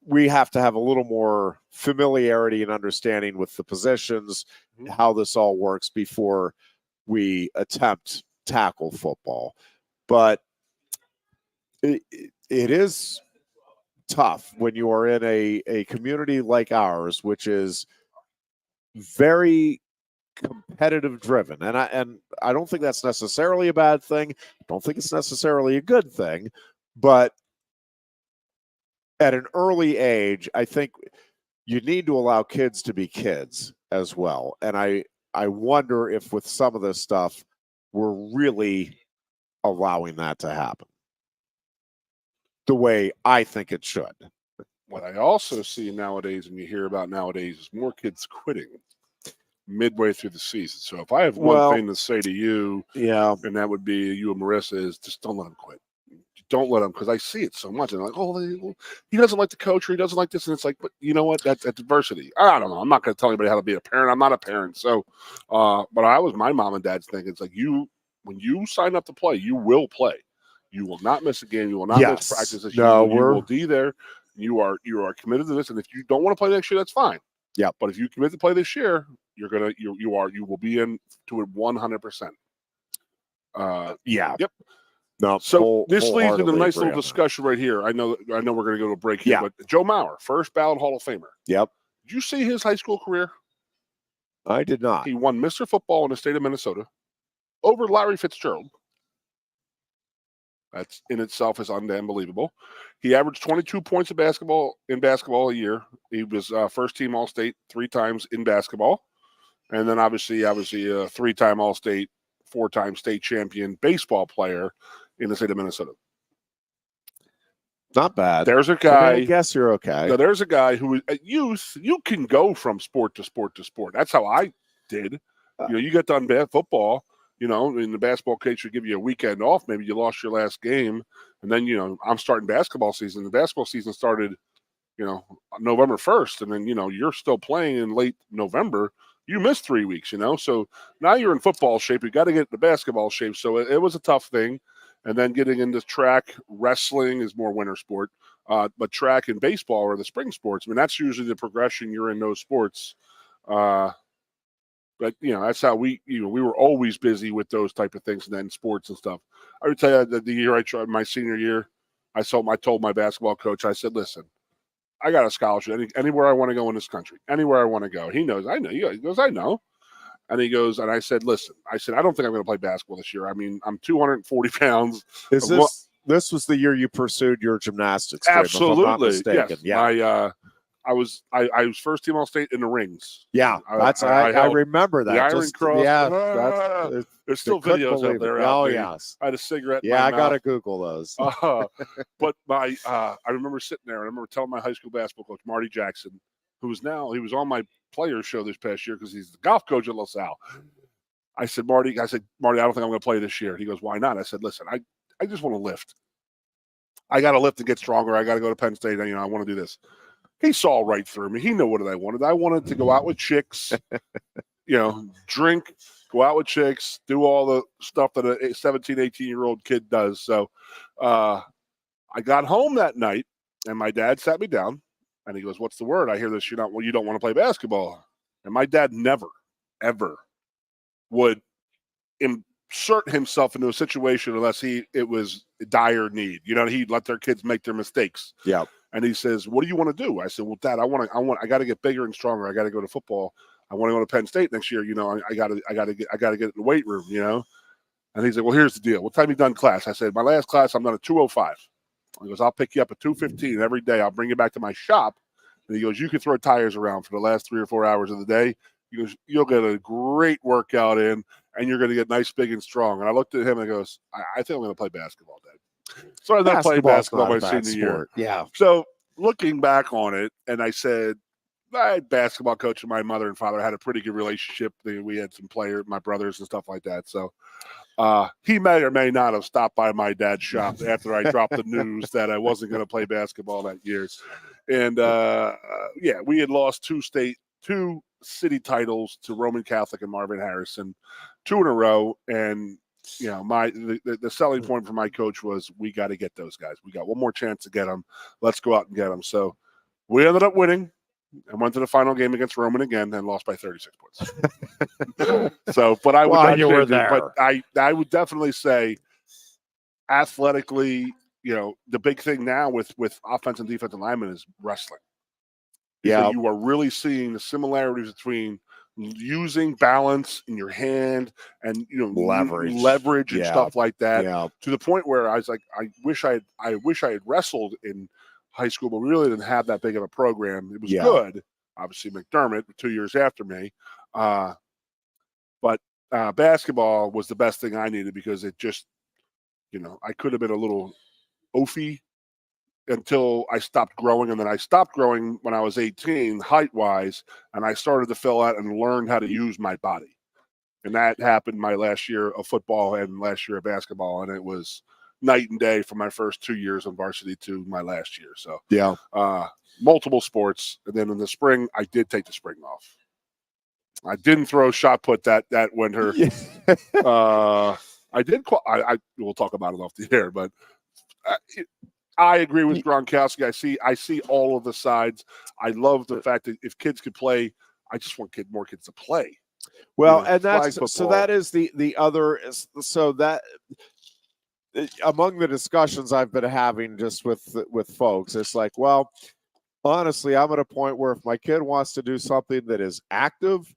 we have to have a little more familiarity and understanding with the positions, how this all works before we attempt tackle football. But it is tough when you are in a community like ours, which is very competitive driven. And I don't think that's necessarily a bad thing. I don't think it's necessarily a good thing, but at an early age, I think you need to allow kids to be kids as well. And I wonder if with some of this stuff, we're really allowing that to happen the way I think it should. What I also see nowadays, and you hear about nowadays, is more kids quitting midway through the season. So if I have one thing to say to you, and that would be you and Marissa, is just don't let them quit. Don't let them, because I see it so much. And I'm like, oh, he doesn't like the coach, or he doesn't like this. And it's like, but you know what? That's adversity. I don't know. I'm not going to tell anybody how to be a parent. I'm not a parent. So, but I was my mom and dad's thing. It's like, when you sign up to play, you will play. You will not miss a game. You will not miss practices. You will be there. You are committed to this. And if you don't want to play next year, that's fine. Yeah. But if you commit to play this year, you will be in to it 100%. Yeah. Yep. No, so this leads into a nice little discussion right here. I know we're going to go to a break here, but Joe Mauer, first ballot Hall of Famer. Yep. Did you see his high school career? I did not. He won Mr. Football in the state of Minnesota over Larry Fitzgerald. That's in itself is unbelievable. He averaged 22 points in basketball a year. He was first team All-State 3 times in basketball, and then obviously a 3-time All-State, 4-time state champion baseball player in the state of Minnesota. Not bad. There's a guy. I guess you're okay. Now, there's a guy who, at youth, you can go from sport to sport to sport. That's how I did. You get done football. In the basketball case, you give you a weekend off. Maybe you lost your last game, and then I'm starting basketball season. The basketball season started, November 1st, and then you're still playing in late November. You missed 3 weeks, So now you're in football shape. You got to get into basketball shape. So it was a tough thing. And then getting into track, wrestling is more winter sport. But track and baseball are the spring sports. I mean, that's usually the progression you're in those sports. But that's how we were always busy with those type of things, and then sports and stuff. I would tell you that the year I tried my senior year, I told my basketball coach, I said, listen, I got a scholarship anywhere I want to go in this country, anywhere I want to go. He knows, I know. He goes, I know. And he goes, and I said, listen, I don't think I'm going to play basketball this year. I mean, I'm 240 pounds. This was the year you pursued your gymnastics dream, absolutely, if I'm not mistaken. Yes. I was first team all state in the rings. Yeah, I remember that. The Iron Cross. Yeah, there's still videos out there. Oh, yes. I had a cigarette. Yeah, in my I mouth. gotta Google those. But I remember sitting there. I remember telling my high school basketball coach Marty Jackson, he was on my players show this past year because he's the golf coach at LaSalle. I said, Marty, I don't think I'm going to play this year. He goes, why not? I said, listen, I just want to lift. I got to lift and get stronger. I got to go to Penn State. I want to do this. He saw right through me. He knew what I wanted. I wanted to go out with chicks, drink, go out with chicks, do all the stuff that a 17, 18-year-old kid does. So I got home that night, and my dad sat me down, and he goes, what's the word? I hear this. You don't want to play basketball. And my dad never, ever would insert himself into a situation unless it was a dire need. He'd let their kids make their mistakes. Yeah. And he says, what do you want to do? I said, well, Dad, I got to get bigger and stronger. I got to go to football. I want to go to Penn State next year. I got to get in the weight room, And he said, well, here's the deal. What time you done class? I said, my last class, I'm done at 2:05. He goes, I'll pick you up at 2:15 every day. I'll bring you back to my shop. And he goes, you can throw tires around for the last 3 or 4 hours of the day. He goes, you'll get a great workout in, and you're going to get nice, big, and strong. And I looked at him and goes, I think I'm going to play basketball, Dad. So I ended up playing basketball my senior year. Yeah. So looking back on it, and I said, my basketball coach and my mother and father had a pretty good relationship. We had some players, my brothers and stuff like that. So he may or may not have stopped by my dad's shop after I dropped the news that I wasn't going to play basketball that year. And we had lost two city titles to Roman Catholic and Marvin Harrison, 2 in a row. And the selling point for my coach was, we got to get those guys. We got one more chance to get them. Let's go out and get them. So we ended up winning and went to the final game against Roman again and lost by 36 points. But I would I would definitely say athletically, the big thing now with offense and defensive linemen is wrestling. Yeah. So you are really seeing the similarities between using balance in your hand and leverage and stuff like that. Yeah. To the point where I was like, I wish I had wrestled in high school, but we really didn't have that big of a program. It was good. Obviously, McDermott 2 years after me, but basketball was the best thing I needed because it just, I could have been a little oafy until I stopped growing. And then I stopped growing when I was 18, height-wise, and I started to fill out and learn how to use my body. And that happened my last year of football and last year of basketball, and it was night and day from my first 2 years on varsity to my last year. So multiple sports. And then in the spring, I did take the spring off. I didn't throw shot put that winter. I did. We'll talk about it off the air, but I agree with Gronkowski. I see all of the sides. I love the fact that if kids could play, I just want more kids to play. Well, and that's so that is the other. So that among the discussions I've been having just with folks, it's like, well, honestly, I'm at a point where if my kid wants to do something that is active,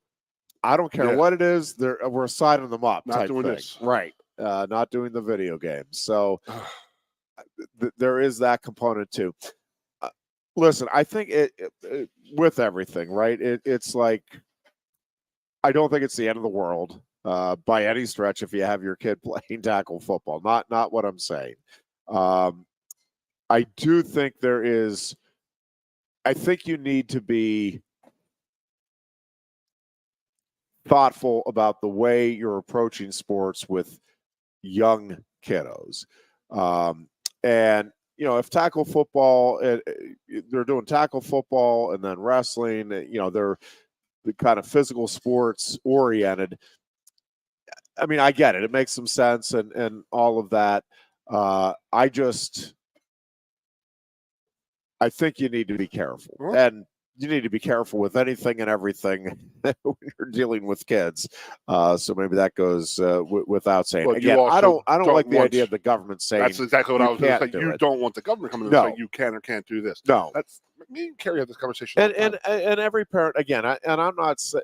I don't care what it is. We're signing them up. Not doing this, right? Not doing the video games. So there is that component too. Listen, I think it with everything, right? It's like, I don't think it's the end of the world by any stretch if you have your kid playing tackle football. Not what I'm saying. I do think I think you need to be thoughtful about the way you're approaching sports with young kiddos. And, if tackle football, they're doing tackle football and then wrestling, they're the kind of physical sports oriented. I mean, I get it. It makes some sense and all of that. I think you need to be careful. And you need to be careful with anything and everything when you're dealing with kids. So maybe that goes without saying. But again, I don't like the idea of the government saying. That's exactly what I was going to say. You don't want the government coming in and saying you can or can't do this. No, that's me and Carrie have this conversation. And every parent, again, and I'm not saying.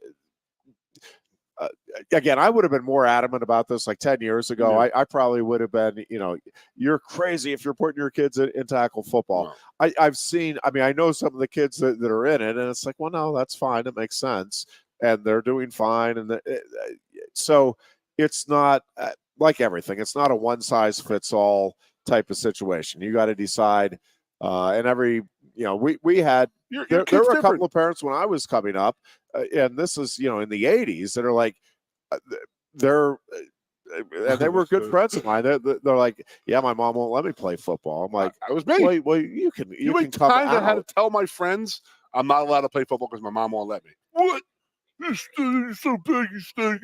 again, I would have been more adamant about this like 10 years ago. Yeah. I probably would have been, you're crazy if you're putting your kids in tackle football. No. I've seen, I know some of the kids that are in it, and it's like, well, no, that's fine. It makes sense. And they're doing fine. And so it's not like everything. It's not a one size fits all type of situation. You got to decide. And every, we had, there were a couple of parents when I was coming up, and this is, in the 80s, that are like, and they were good friends of mine. They're like, yeah, my mom won't let me play football. I'm like, I was me. Well, you can come kind of out. had to tell my friends I'm not allowed to play football because my mom won't let me. What? You're so big, you stink.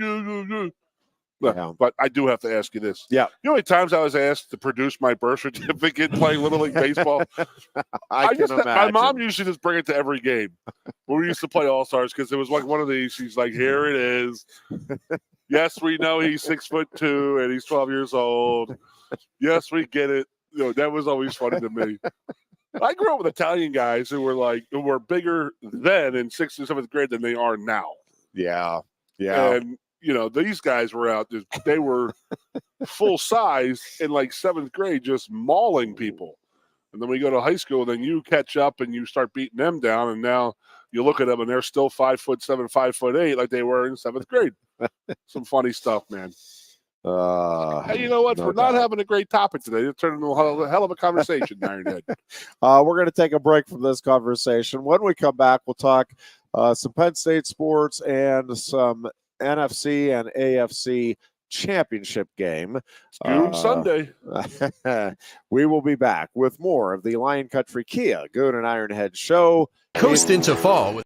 Yeah. But I do have to ask you this. Yeah. You know how many times I was asked to produce my birth certificate playing Little League Baseball? I can imagine. My mom usually just bring it to every game. When we used to play All-Stars, because it was like one of these. She's like, here it is. Yes, we know he's 6'2" and he's 12 years old. Yes, we get it. That was always funny to me. I grew up with Italian guys who were bigger then in 6th and 7th grade than they are now. Yeah. Yeah. And these guys were out. They were full size in like 7th grade, just mauling people. And then we go to high school, and then you catch up and you start beating them down. And now you look at them, and they're still 5'7", 5'8", like they were in 7th grade. Some funny stuff, man. Hey, you know what? We're not having a great topic today. It turned into a hell of a conversation, Ironhead. We're going to take a break from this conversation. When we come back, we'll talk some Penn State sports and some NFC and AFC championship game. Goon Sunday. We will be back with more of the Lion Country Kia Goon and Ironhead show. Coast into fall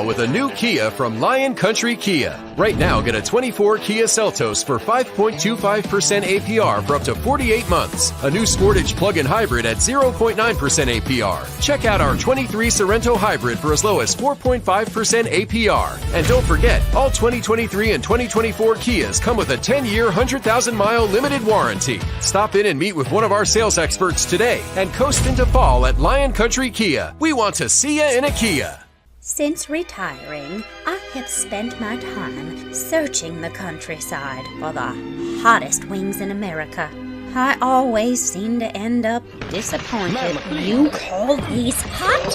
with a new Kia from Lion Country Kia. Right now, get a 24 Kia Seltos for 5.25% APR for up to 48 months. A new Sportage plug-in hybrid at 0.9% APR. Check out our 23 Sorrento hybrid for as low as 4.5% APR. And don't forget, all 2023 and 2024 Kias come with a 10-year, 100,000-mile limited warranty. Stop in and meet with one of our sales experts today and coast into fall at Lion Country Kia. We want to see you in a Kia. Since retiring, I have spent my time searching the countryside for the hottest wings in America. I always seem to end up disappointed. You call these hot?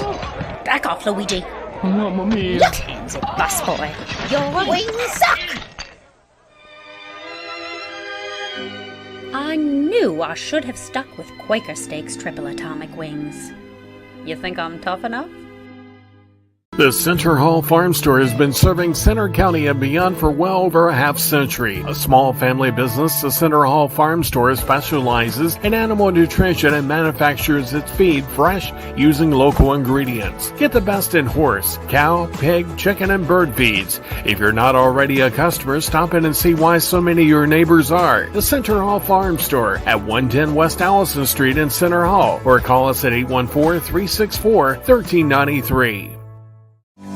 Back off, Luigi. Mamma mia. You hands it, busboy. Your wings suck! I knew I should have stuck with Quaker Steaks Triple Atomic Wings. You think I'm tough enough? The Center Hall Farm Store has been serving Center County and beyond for well over a half century. A small family business, the Center Hall Farm Store specializes in animal nutrition and manufactures its feed fresh using local ingredients. Get the best in horse, cow, pig, chicken, and bird feeds. If you're not already a customer, stop in and see why so many of your neighbors are. The Center Hall Farm Store at 110 West Allison Street in Center Hall, or call us at 814-364-1393.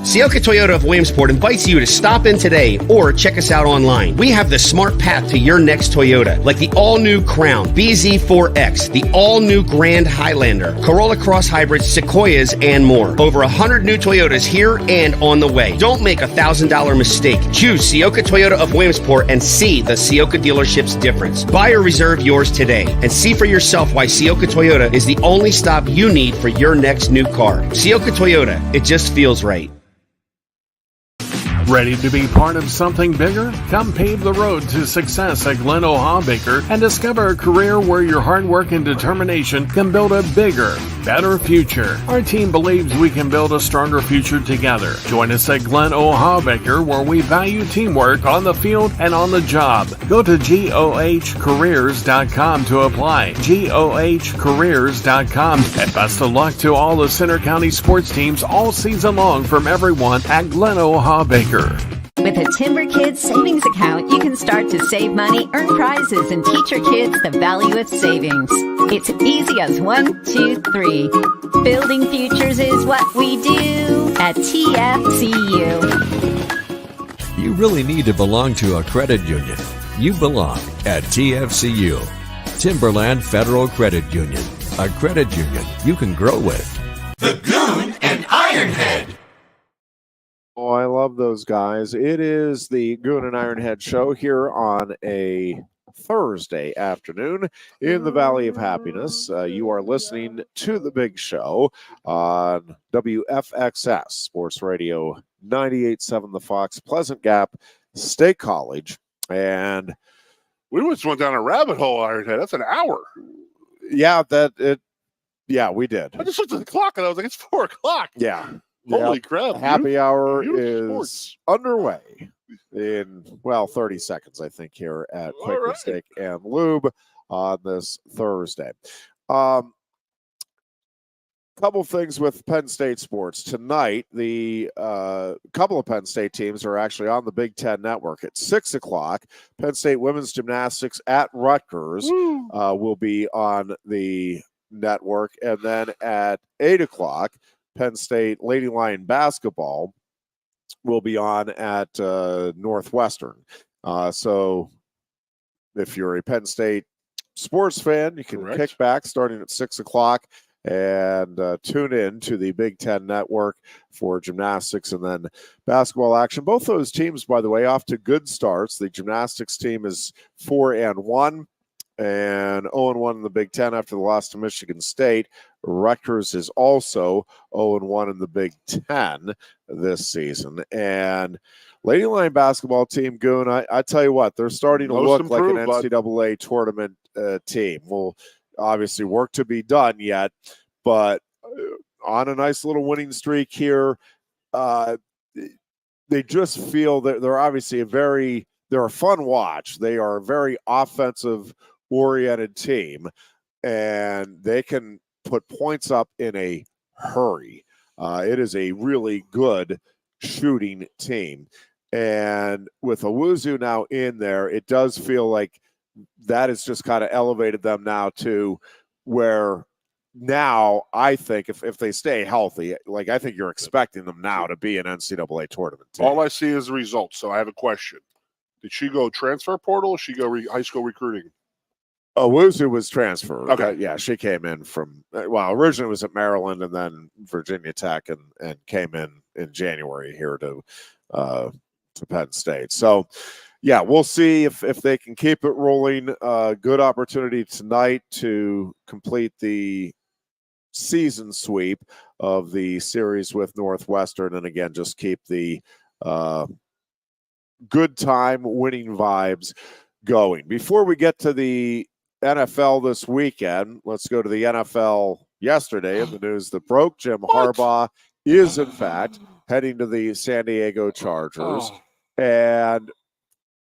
Sioka Toyota of Williamsport invites you to stop in today or check us out online. We have the smart path to your next Toyota, like the all-new Crown, BZ4X, the all-new Grand Highlander, Corolla Cross Hybrids, Sequoias, and more. Over 100 new Toyotas here and on the way. Don't make a $1,000 mistake. Choose Sioka Toyota of Williamsport and see the Sioka dealership's difference. Buy or reserve yours today and see for yourself why Sioka Toyota is the only stop you need for your next new car. Sioka Toyota, it just feels right. Ready to be part of something bigger? Come pave the road to success at Glen O'Haw-Baker and discover a career where your hard work and determination can build a bigger, better future. Our team believes we can build a stronger future together. Join us at Glen O'Haw-Baker, where we value teamwork on the field and on the job. Go to GOHcareers.com to apply. GOHcareers.com. And best of luck to all the Center County sports teams all season long from everyone at Glen O'Haw-Baker. With a Timber Kids savings account, you can start to save money, earn prizes, and teach your kids the value of savings. It's easy as 1, 2, 3. Building futures is what we do at TFCU. You really need to belong to a credit union. You belong at TFCU, Timberland Federal Credit Union, a credit union you can grow with. The Goon and Ironhead. Oh, I love those guys. It is the Goon and Ironhead show here on a Thursday afternoon in the Valley of Happiness. You are listening to the big show on WFXS Sports Radio 98.7 The Fox, Pleasant Gap State College. And we just went down a rabbit hole, Ironhead. That's an hour. yeah, we did. I just looked at the clock and I was like, it's 4 o'clock. Yeah. Holy crap. Happy hour beautiful is sports. underway in, 30 seconds, I think, here at Quaker right. Steak and Lube on this Thursday. Couple things with Penn State sports. Tonight, the couple of Penn State teams are actually on the Big Ten Network at 6 o'clock. Penn State women's gymnastics at Rutgers will be on the network. And then at 8 o'clock, Penn State Lady Lion basketball will be on at Northwestern. So if you're a Penn State sports fan, you can kick back starting at 6 o'clock and tune in to the Big Ten Network for gymnastics and then basketball action. Both those teams, by the way, off to good starts. The gymnastics team is 4-1 and 0-1 in the Big Ten after the loss to Michigan State. Rutgers is also 0-1 in the Big Ten this season. And Lady Lion basketball team, Goon, I tell you what, they're starting to look like an NCAA tournament team. Well, obviously work to be done yet, but on a nice little winning streak here. They just feel that they're obviously they're a fun watch. They are a very offensive oriented team, and they can put points up in a hurry. It is a really good shooting team. And with Owusu now in there, it does feel like that has just kind of elevated them now to where now I think if they stay healthy, like I think you're expecting them now to be an NCAA tournament team. All I see is the results. So I have a question. Did she go transfer portal or she go high school recruiting? Owusu was transferred. Okay. Yeah, she came in from, originally was at Maryland and then Virginia Tech and came in January here to Penn State. So, yeah, we'll see if they can keep it rolling. Good opportunity tonight to complete the season sweep of the series with Northwestern. And again, just keep the good time winning vibes going. Before we get to the NFL this weekend, let's go to the NFL yesterday and the news that broke. Jim Harbaugh is, in fact, heading to the San Diego Chargers. And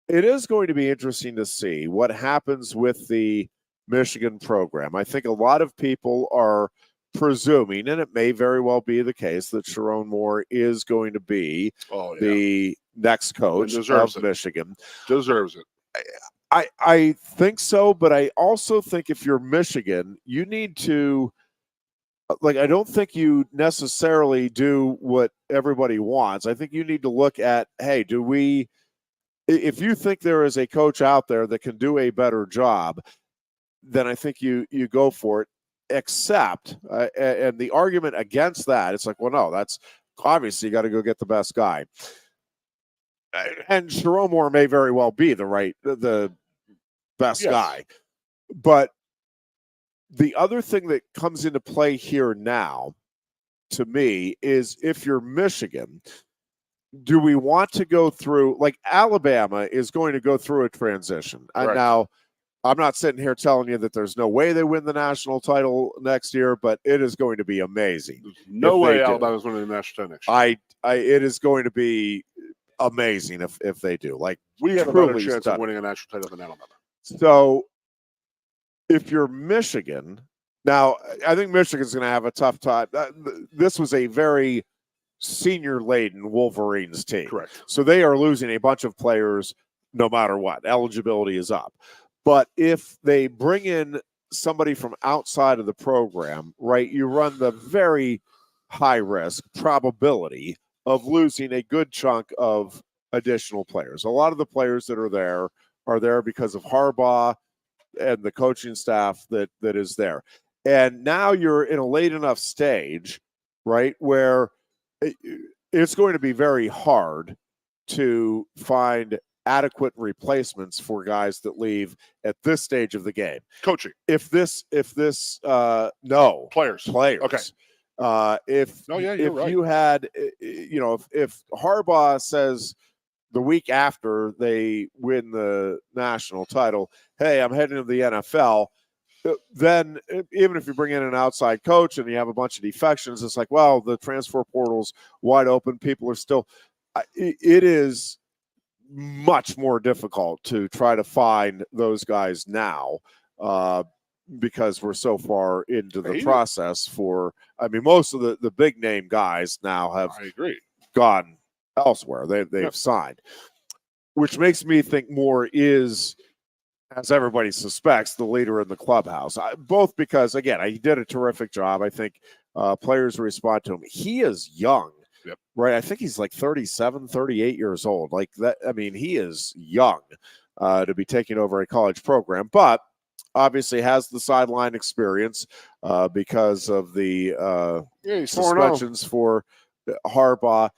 it is going to be interesting to see what happens with the Michigan program. I think a lot of people are presuming, and it may very well be the case, that Sharon Moore is going to be the next coach of Michigan. Deserves it. I think so, but I also think if you're Michigan, you need to, I don't think you necessarily do what everybody wants. I think you need to look at, hey, if you think there is a coach out there that can do a better job, then I think you go for it. Except, and the argument against that, it's like, well, no, that's obviously you got to go get the best guy. And Sharon Moore may very well be the best guy. But the other thing that comes into play here now, to me, is if you're Michigan, do we want to go through, like Alabama is going to go through a transition. Right. Now, I'm not sitting here telling you that there's no way they win the national title next year, but it is going to be amazing. There's no way Alabama's winning the national title next year. It is going to be amazing if they do. Like, we have a better chance of winning a national title than Alabama. So if you're Michigan, now I think Michigan's going to have a tough time. This was a very senior-laden Wolverines team. Correct. So they are losing a bunch of players no matter what. Eligibility is up. But if they bring in somebody from outside of the program, right, you run the very high-risk probability of losing a good chunk of additional players. A lot of the players that are there because of Harbaugh and the coaching staff that is there. And now you're in a late enough stage, right, where it's going to be very hard to find adequate replacements for guys that leave at this stage of the game. Coaching. If no Players. Okay. If right. you had, if Harbaugh says the week after they win the national title, hey, I'm heading to the NFL, then even if you bring in an outside coach and you have a bunch of defections, it's like, well, the transfer portal's wide open. People are still, it is much more difficult to try to find those guys now because we're so far into the process most of the big name guys now have gone elsewhere. They've signed, which makes me think more is, as everybody suspects, the leader in the clubhouse. Both because, again, he did a terrific job. I think players respond to him. He is young. Yep. Right. I think he's like 37, 38 years old. Like that. I mean, he is young to be taking over a college program, but obviously has the sideline experience because of the suspensions for Harbaugh,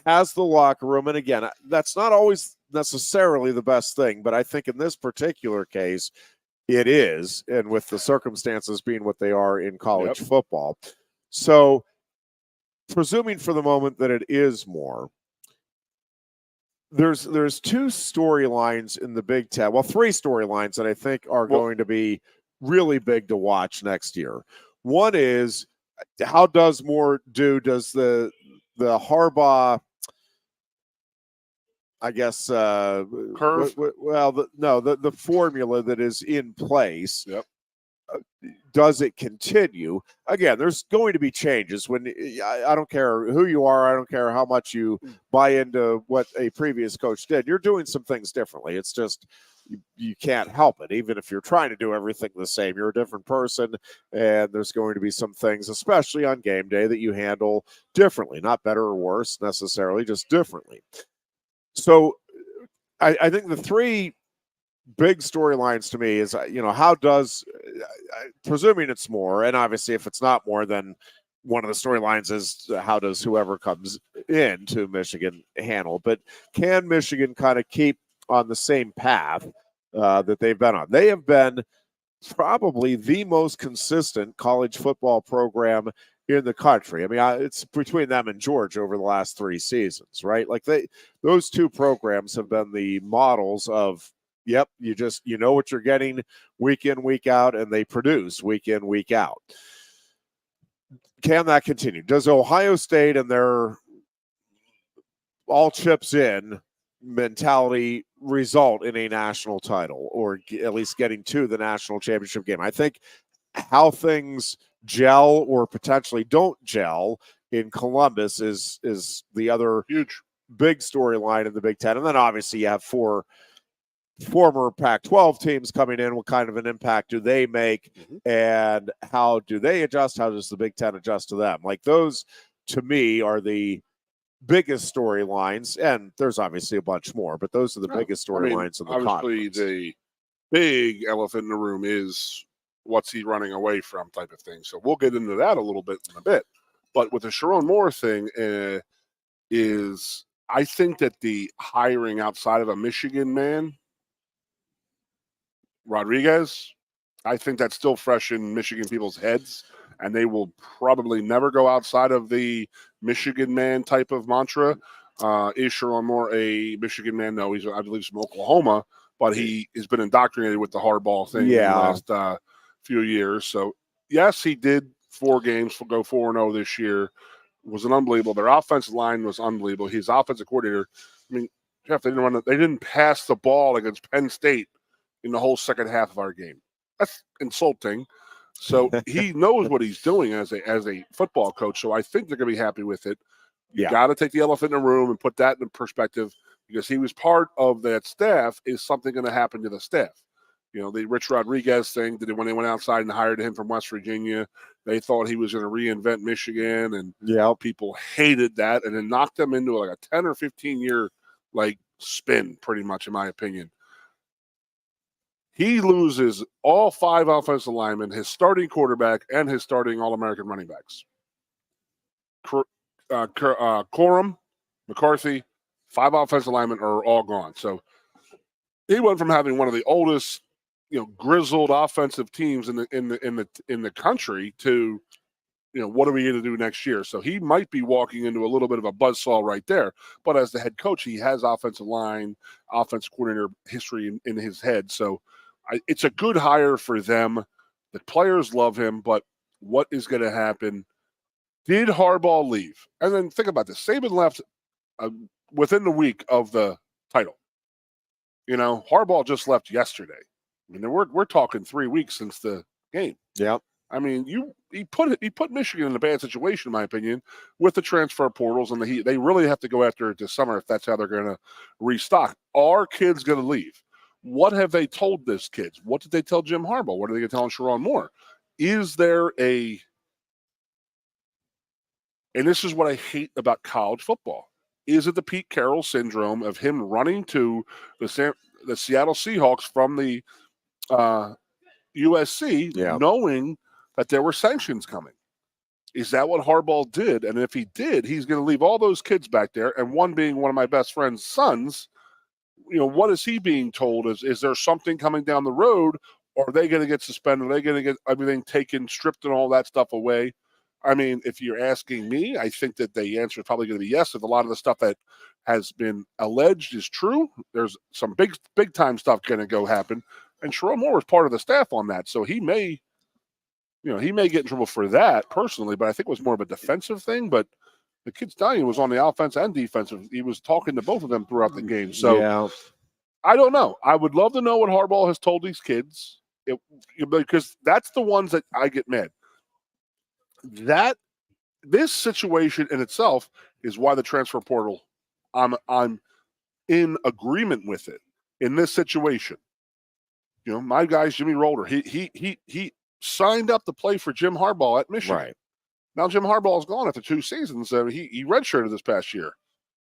has the locker room. And again, that's not always necessarily the best thing, but I think in this particular case, it is. And with the circumstances being what they are in college football. So, presuming for the moment that it is more, there's two storylines in the Big Ten. Well, three storylines that I think are going to be really big to watch next year. One is, how does Moore do? Does the Harbaugh, I guess, curve? The formula that is in place. Does it continue? Again, there's going to be changes. When I don't care who you are, I don't care how much you buy into what a previous coach did. You're doing some things differently. It's just you can't help it. Even if you're trying to do everything the same, you're a different person, and there's going to be some things, especially on game day, that you handle differently. Not better or worse necessarily, just differently. So I think the three big storylines to me is, how does, presuming it's more, and obviously if it's not more, then one of the storylines is how does whoever comes in to Michigan handle. But can Michigan kind of keep on the same path that they've been on? They have been probably the most consistent college football program in the country. I mean, it's between them and Georgia over the last 3 seasons, right? Like those two programs have been the models of, yep, you know what you're getting week in, week out, and they produce week in, week out. Can that continue? Does Ohio State and their all chips in mentality result in a national title, or at least getting to the national championship game? I think how things gel or potentially don't gel in Columbus is the other huge big storyline in the Big Ten. And then obviously you have 4 former Pac-12 teams coming in. What kind of an impact do they make, and how do they adjust? How does the Big Ten adjust to them? Like, those to me are the biggest storylines, and there's obviously a bunch more, but those are the biggest storylines in the obviously conference. The big elephant in the room is what's he running away from type of thing. So we'll get into that a little bit in a bit. But with the Sharon Moore thing is, I think that the hiring outside of a Michigan man, Rodriguez, I think that's still fresh in Michigan people's heads, and they will probably never go outside of the Michigan man type of mantra. Is Sharon Moore a Michigan man? No, he's, I believe, from Oklahoma, but he has been indoctrinated with the hardball thing in the last few years. So, yes, he did 4 games, go 4-0 this year. It was an unbelievable. Their offensive line was unbelievable. His offensive coordinator, I mean, Jeff, they didn't pass the ball against Penn State in the whole second half of our game. That's insulting. So he knows what he's doing as a football coach. So I think they're going to be happy with it. You got to take the elephant in the room and put that in perspective, because he was part of that staff. Is something going to happen to the staff? The Rich Rodriguez thing, when they went outside and hired him from West Virginia, they thought he was going to reinvent Michigan, and people hated that, and then knocked them into like a 10 or 15 year spin, pretty much, in my opinion. He loses all 5 offensive linemen, his starting quarterback, and his starting All-American running backs. Corum, McCarthy, 5 offensive linemen are all gone. So he went from having one of the oldest, grizzled offensive teams in the country to, what are we going to do next year? So he might be walking into a little bit of a buzzsaw right there. But as the head coach, he has offensive line, offensive coordinator history in his head. So it's a good hire for them. The players love him, but what is going to happen? Did Harbaugh leave? And then think about this. Saban left within the week of the title. Harbaugh just left yesterday. I mean, we're talking 3 weeks since the game. Yeah. I mean, he put Michigan in a bad situation, in my opinion, with the transfer portals and the heat. They really have to go after it this summer if that's how they're going to restock. Are kids going to leave? What have they told these kids? What did they tell Jim Harbaugh? What are they going to tell Sharon Moore? Is there and this is what I hate about college football. Is it the Pete Carroll syndrome of him running to the Seattle Seahawks from the USC, knowing that there were sanctions coming? Is that what Harbaugh did? And if he did, he's going to leave all those kids back there. And one being one of my best friend's sons, what is he being told? Is there something coming down the road? Or are they going to get suspended? Are they going to get everything taken, stripped, and all that stuff away? I mean, if you're asking me, I think that the answer is probably going to be yes. If a lot of the stuff that has been alleged is true, there's some big time stuff going to go happen. And Sharon Moore was part of the staff on that. So he may get in trouble for that personally, but I think it was more of a defensive thing. But the kid's dying was on the offense and defensive. He was talking to both of them throughout the game. So I don't know. I would love to know what Harbaugh has told these kids, because that's the ones that I get mad. This situation in itself is why the transfer portal, I'm in agreement with it in this situation. My guy's Jimmy Rolder. He signed up to play for Jim Harbaugh at Michigan. Right. Now Jim Harbaugh's gone after 2 seasons. He redshirted this past year.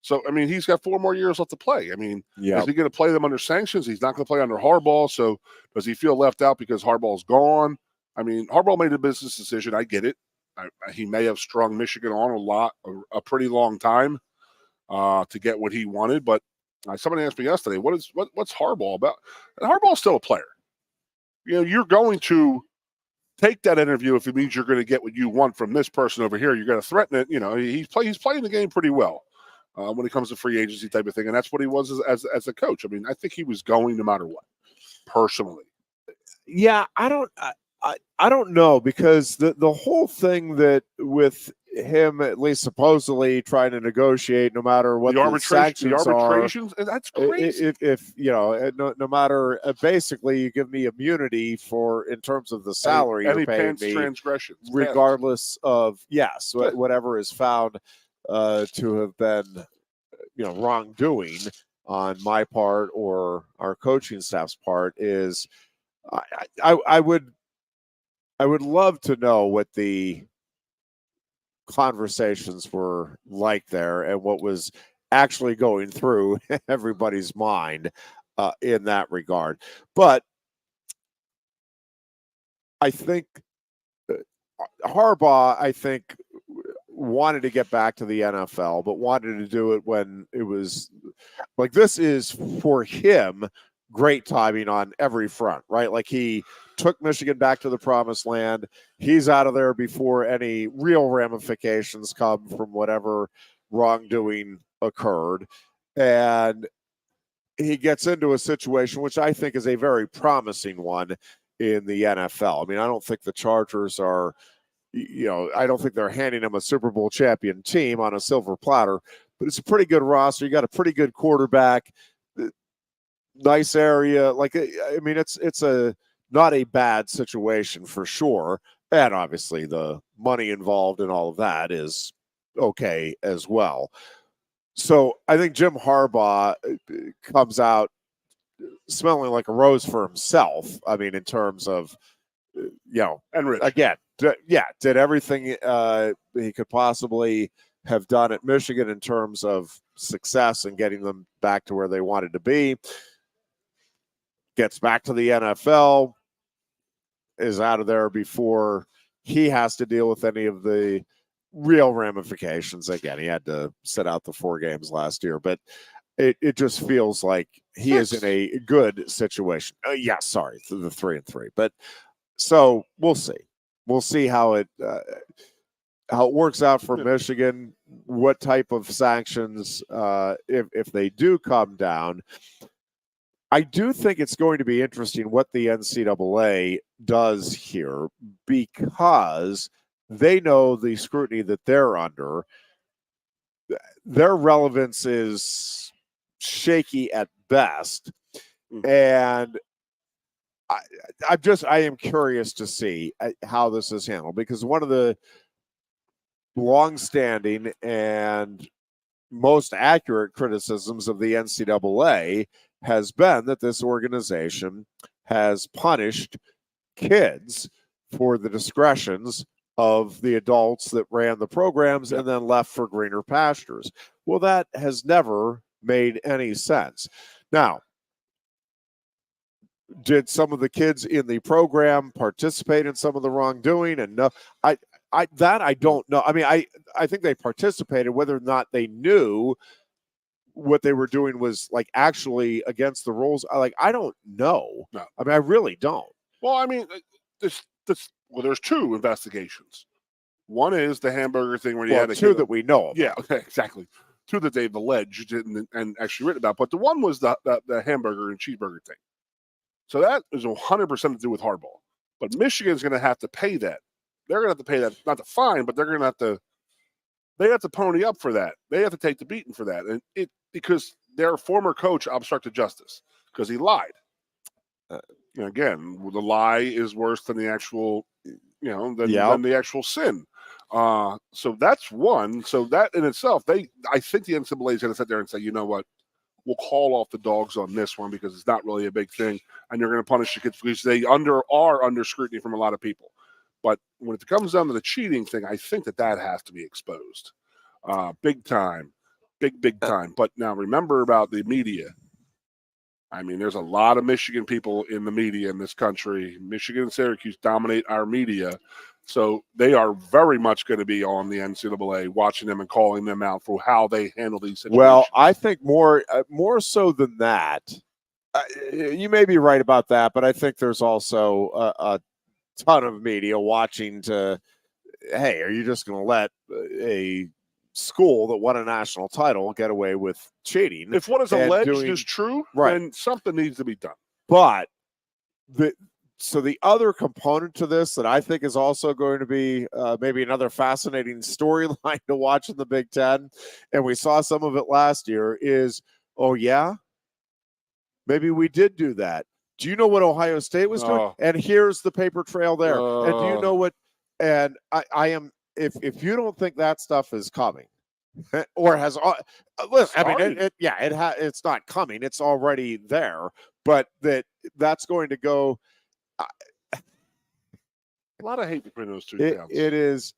So, I mean, he's got 4 more years left to play. I mean, is he going to play them under sanctions? He's not going to play under Harbaugh. So does he feel left out because Harbaugh's gone? I mean, Harbaugh made a business decision. I get it. He may have strung Michigan on a pretty long time to get what he wanted. But somebody asked me yesterday, what's Harbaugh about? And Harbaugh's still a player. You're going to take that interview if it means you're going to get what you want from this person over here. You're going to threaten it. He's playing the game pretty well when it comes to free agency type of thing, and that's what he was as a coach. I mean, I think he was going no matter what. Personally, yeah, I don't know, because the whole thing that with him at least supposedly trying to negotiate no matter what the arbitrations are, that's crazy. If no matter basically you give me immunity in terms of the salary you're paying me, transgressions, regardless of whatever is found to have been wrongdoing on my part or our coaching staff's part. Is I would love to know what the conversations were like there and what was actually going through everybody's mind in that regard. But I think Harbaugh, wanted to get back to the NFL, but wanted to do it when it was like, this is for him great timing on every front, right? Like, he took Michigan back to the promised land. He's out of there before any real ramifications come from whatever wrongdoing occurred. And he gets into a situation which I think is a very promising one in the NFL. I mean, I don't think the Chargers are, I don't think they're handing him a Super Bowl champion team on a silver platter, but it's a pretty good roster. You got a pretty good quarterback, nice area. Like, I mean, it's not a bad situation for sure. And obviously the money involved in all of that is okay as well. So I think Jim Harbaugh comes out smelling like a rose for himself. I mean, in terms of, and rich. Again, did everything he could possibly have done at Michigan in terms of success and getting them back to where they wanted to be. Gets back to the NFL, is out of there before he has to deal with any of the real ramifications. Again, he had to sit out the 4 games last year, but it just feels like he is in a good situation. Yeah, sorry, the 3-3, but so we'll see. We'll see how it works out for Michigan. What type of sanctions, if they do come down. I do think it's going to be interesting what the NCAA does here, because they know the scrutiny that they're under. Their relevance is shaky at best. And I am curious to see how this is handled, because one of the longstanding and most accurate criticisms of the NCAA has been that this organization has punished kids for the discretions of the adults that ran the programs and then left for greener pastures. Well, that has never made any sense. Now, did some of the kids in the program participate in some of the wrongdoing? And no, I don't know. I mean, I think they participated. Whether or not they knew what they were doing was like actually against the rules, I don't know. No. I mean, I really don't. Well, I mean, there's 2 investigations. One is the hamburger thing where you had 2 that we know of. Yeah, okay, exactly. 2 that they've alleged and actually written about. But the one was the hamburger and cheeseburger thing. So that is 100% to do with Harbaugh. But Michigan's going to have to pay that. They're going to have to pay that, not the fine, but they're going to have to. They have to pony up for that. They have to take the beating for that, and because their former coach obstructed justice because he lied. Again, the lie is worse than the actual, than the actual sin. So that's one. So that in itself, I think the NCAA is going to sit there and say, you know what, we'll call off the dogs on this one because it's not really a big thing, and you're going to punish the kids because they are under scrutiny from a lot of people. But when it comes down to the cheating thing, I think that has to be exposed, big time, big time. But now remember about the media. I mean, there's a lot of Michigan people in the media in this country. Michigan and Syracuse dominate our media. So they are very much going to be on the NCAA, watching them and calling them out for how they handle these situations. Well, I think more so than that. You may be right about that, but I think there's also a ton of media watching to, hey, are you just going to let a school that won a national title get away with cheating? If what is alleged is true, then something needs to be done. But so the other component to this that I think is also going to be maybe another fascinating storyline to watch in the Big Ten, and we saw some of it last year, is, oh yeah, maybe we did do that. Do you know what Ohio State was doing? And here's the paper trail there. And do you know what? And I am, if you don't think that stuff is coming, or has, listen, I mean, it's not coming. It's already there. But that's going to go. A lot of hate between those two towns. It is.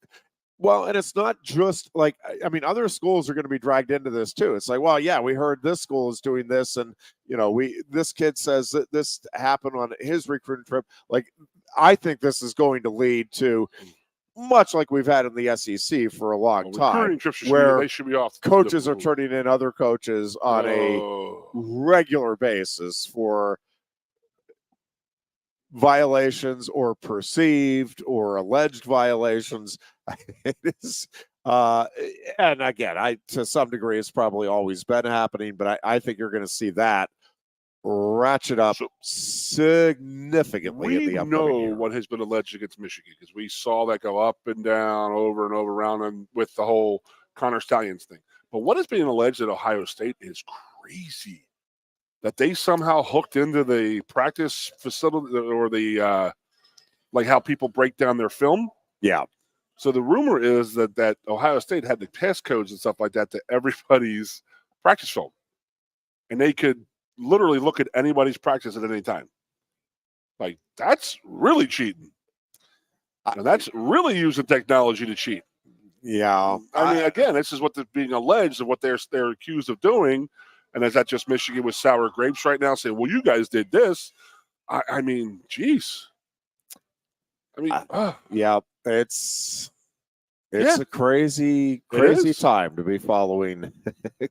Well, and it's not just like, I mean, other schools are going to be dragged into this too. It's like, well, yeah, we heard this school is doing this, and this kid says that this happened on his recruiting trip. Like, I think this is going to lead to, much like we've had in the SEC for a long time, where they should be off. Coaches are turning in other coaches on a regular basis for violations or perceived or alleged violations. It is, and again, to some degree, it's probably always been happening, but I think you're going to see that ratchet up significantly in the upcoming year. We know what has been alleged against Michigan because we saw that go up and down, over and over, around, and with the whole Connor Stallions thing. But what is being alleged at Ohio State is crazy. That they somehow hooked into the practice facility or the like how people break down their film. Yeah. So the rumor is that Ohio State had the passcodes and stuff like that to everybody's practice film. And they could literally look at anybody's practice at any time. Like, that's really cheating. And that's really using technology to cheat. Yeah. I mean, again, this is what's being alleged of what they're accused of doing. And is that just Michigan with sour grapes right now saying, well, you guys did this? I mean, geez. I mean, yeah, it's It's a crazy time to be following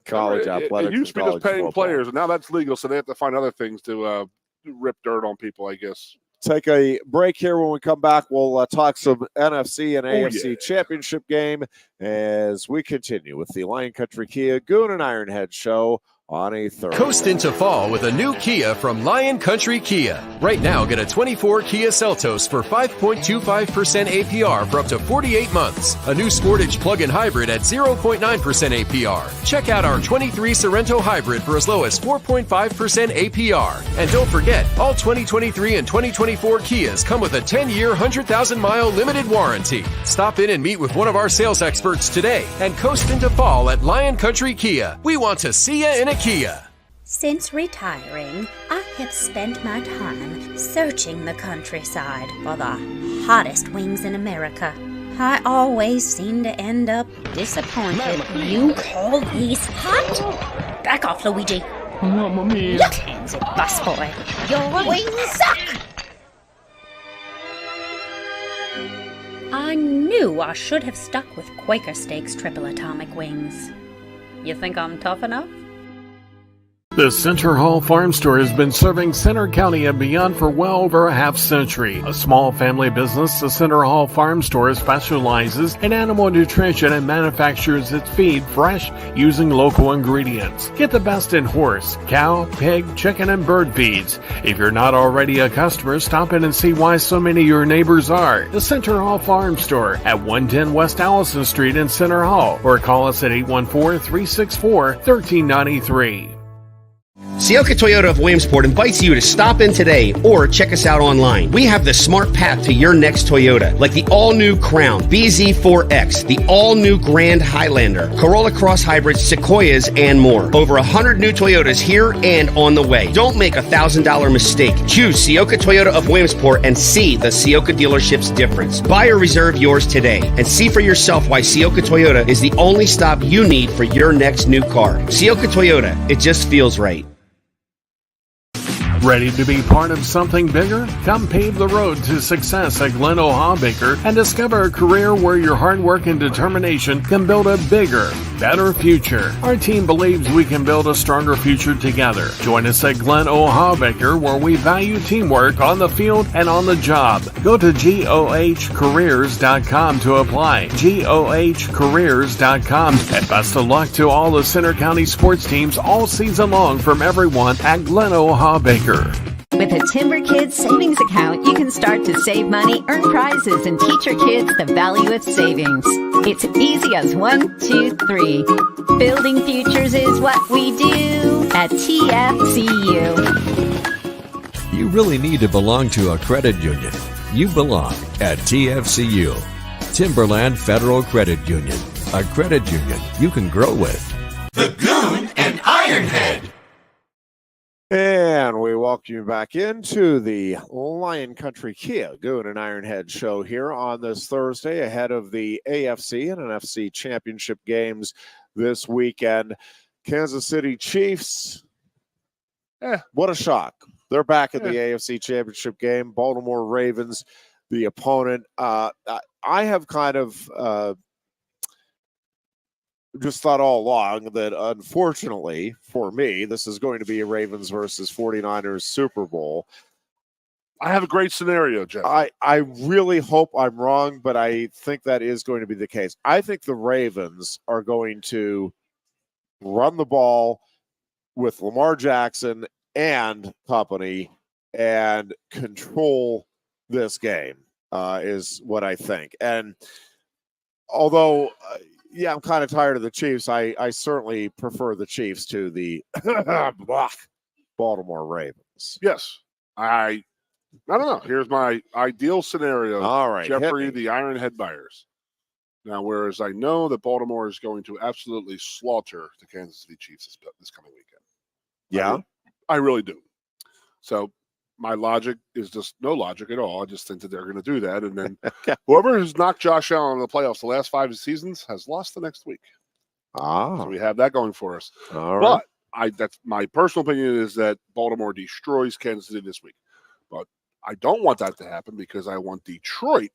college athletics. It used to be just paying players, and now that's legal, so they have to find other things to rip dirt on people, I guess. Take a break here. When we come back, we'll talk some NFC and AFC championship game as we continue with the Lion Country Kia Goon and Ironhead show on a Thursday. Coast into fall with a new Kia from Lion Country Kia. Right now, get a 24 Kia Seltos for 5.25% APR for up to 48 months. A new Sportage plug-in hybrid at 0.9% APR. Check out our 23 Sorento hybrid for as low as 4.5% APR. And don't forget, all 2023 and 2024 Kias come with a 10-year, 100,000-mile limited warranty. Stop in and meet with one of our sales experts today and coast into fall at Lion Country Kia. We want to see you in a Kia. Since retiring, I have spent my time searching the countryside for the hottest wings in America. I always seem to end up disappointed. You call these hot? Back off, Luigi. Mamma mia. Your hands, busboy. Your wings suck. I knew I should have stuck with Quaker Steaks triple atomic wings. You think I'm tough enough? The Center Hall Farm Store has been serving Center County and beyond for well over a half century. A small family business, the Center Hall Farm Store specializes in animal nutrition and manufactures its feed fresh using local ingredients. Get the best in horse, cow, pig, chicken, and bird feeds. If you're not already a customer, stop in and see why so many of your neighbors are. The Center Hall Farm Store at 110 West Allison Street in Center Hall, or call us at 814-364-1393. Sioka Toyota of Williamsport invites you to stop in today or check us out online. We have the smart path to your next Toyota, like the all-new Crown, BZ4X, the all-new Grand Highlander, Corolla Cross Hybrids, Sequoias, and more. Over 100 new Toyotas here and on the way. Don't make a $1,000 mistake. Choose Sioka Toyota of Williamsport and see the Sioka dealership's difference. Buy or reserve yours today and see for yourself why Sioka Toyota is the only stop you need for your next new car. Sioka Toyota, it just feels right. Ready to be part of something bigger? Come pave the road to success at Glen Baker and discover a career where your hard work and determination can build a bigger, better future. Our team believes we can build a stronger future together. Join us at Glen Baker, where we value teamwork on the field and on the job. Go to GOHcareers.com to apply. GOHcareers.com. And best of luck to all the Center County sports teams all season long from everyone at Glen Baker. With a Timber Kids savings account, you can start to save money, earn prizes, and teach your kids the value of savings. It's easy as 1, 2, 3. Building futures is what we do at TFCU. You really need to belong to a credit union. You belong at TFCU, Timberland Federal Credit Union, a credit union you can grow with. The Goon and Ironhead. And we welcome you back into the Lion Country Kia Goon and Ironhead show here on this Thursday ahead of the AFC and NFC championship games this weekend. Kansas City Chiefs, what a shock. They're back at the AFC championship game. Baltimore Ravens, the opponent. I have kind of just thought all along that, unfortunately for me, this is going to be a Ravens versus 49ers Super Bowl. I have a great scenario, Jeff. I really hope I'm wrong, but I think that is going to be the case. I think the Ravens are going to run the ball with Lamar Jackson and company and control this game, is what I think. And although... I'm kind of tired of the Chiefs. I certainly prefer the Chiefs to the Baltimore Ravens. Yes. I don't know. Here's my ideal scenario. All right. Jeffrey, the Ironhead buyers. Now, whereas I know that Baltimore is going to absolutely slaughter the Kansas City Chiefs this coming weekend. Yeah. I really do. So my logic is just no logic at all. I just think that they're going to do that. And then whoever has knocked Josh Allen in the playoffs the last 5 seasons has lost the next week. So we have that going for us. All right. But that's my personal opinion, is that Baltimore destroys Kansas City this week. But I don't want that to happen because I want Detroit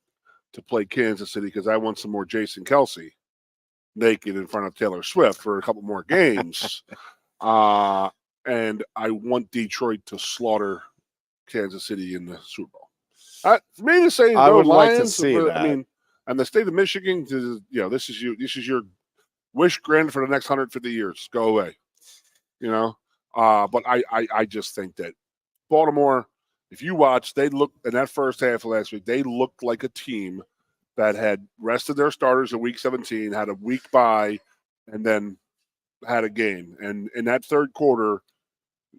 to play Kansas City because I want some more Jason Kelsey naked in front of Taylor Swift for a couple more games. And I want Detroit to slaughter Kansas City in the Super Bowl. For me to say, I would Lions, like to see that. I mean, and the state of Michigan, this is your wish granted for the next 150 years. Go away, But I just think that Baltimore, if you watch, they looked in that first half of last week. They looked like a team that had rested their starters in Week 17, had a week bye, and then had a game. And in that third quarter,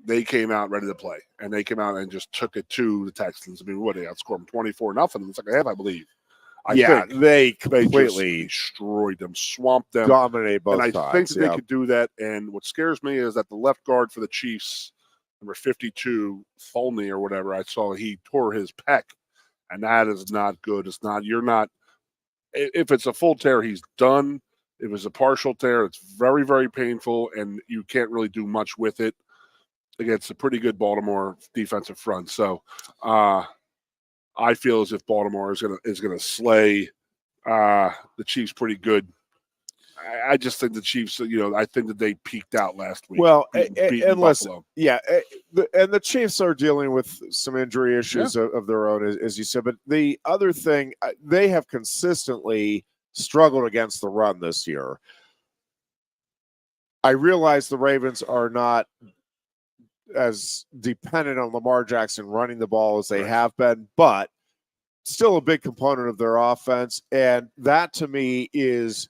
they came out ready to play, and they came out and just took it to the Texans. I mean, they outscored them 24-0 in the second half, I believe. I think they completely destroyed them, swamped them, dominated both and sides. I think that they could do that. And what scares me is that the left guard for the Chiefs, number 52, Folney or whatever, I saw he tore his pec, and that is not good. It's not. You're not. If it's a full tear, he's done. If it's a partial tear, it's very, very painful, and you can't really do much with it against a pretty good Baltimore defensive front. So I feel as if Baltimore is gonna slay the Chiefs pretty good. I just think the Chiefs, I think that they peaked out last week. Well, beating and listen, Buffalo. and the Chiefs are dealing with some injury issues of their own, as you said. But the other thing, they have consistently struggled against the run this year. I realize the Ravens are not as dependent on Lamar Jackson running the ball as they have been, but still a big component of their offense. And that, to me, is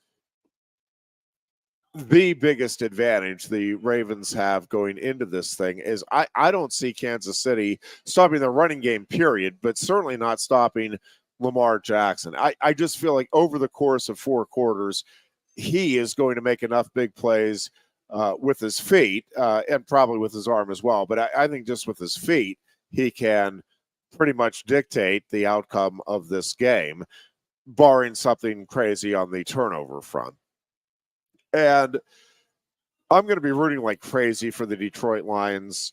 the biggest advantage the Ravens have going into this thing. Is I don't see Kansas City stopping the running game, period, but certainly not stopping Lamar Jackson. I just feel like over the course of 4 quarters, he is going to make enough big plays with his feet and probably with his arm as well. But I think just with his feet, he can pretty much dictate the outcome of this game, barring something crazy on the turnover front. And I'm going to be rooting like crazy for the Detroit Lions.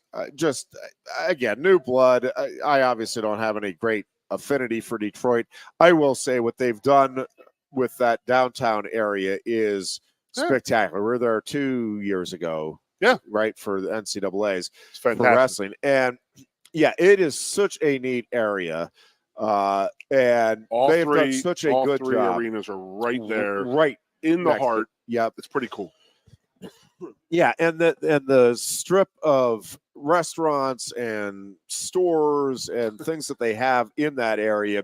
Again, new blood. I obviously don't have any great affinity for Detroit. I will say what they've done with that downtown area is spectacular. We were there 2 years ago. Yeah. Right, for the NCAAs for wrestling. And it is such a neat area. And they've done such a good job. All 3 arenas are right there. Right in the heart. Yep. It's pretty cool. Yeah, and the strip of restaurants and stores and things that they have in that area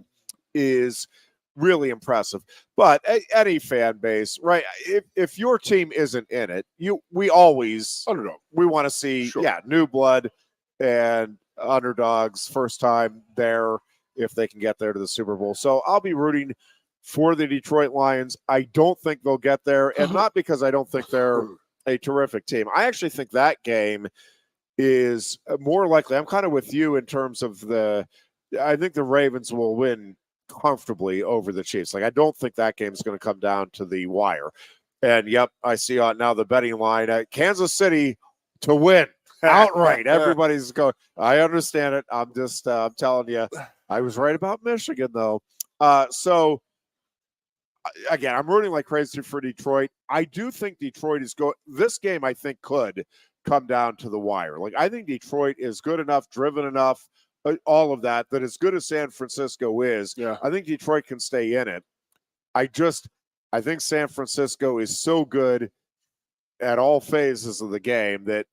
is really impressive. But any fan base, right? If your team isn't in it, we always underdog. We want to see new blood and underdogs first time there if they can get there to the Super Bowl. So I'll be rooting for the Detroit Lions. I don't think they'll get there, and not because I don't think they're a terrific team. I actually think that game is more likely. I'm kind of with you in terms of I think the Ravens will win comfortably over the Chiefs. Like, I don't think that game is going to come down to the wire. And, I see now the betting line at Kansas City to win outright. Everybody's going, I understand it. I'm just, I'm telling you, I was right about Michigan, though. So, again, I'm rooting like crazy for Detroit. I do think Detroit is this game, I think, could come down to the wire. Like, I think Detroit is good enough, driven enough, all of that as good as San Francisco is. Yeah. I think Detroit can stay in it. I think San Francisco is so good at all phases of the game that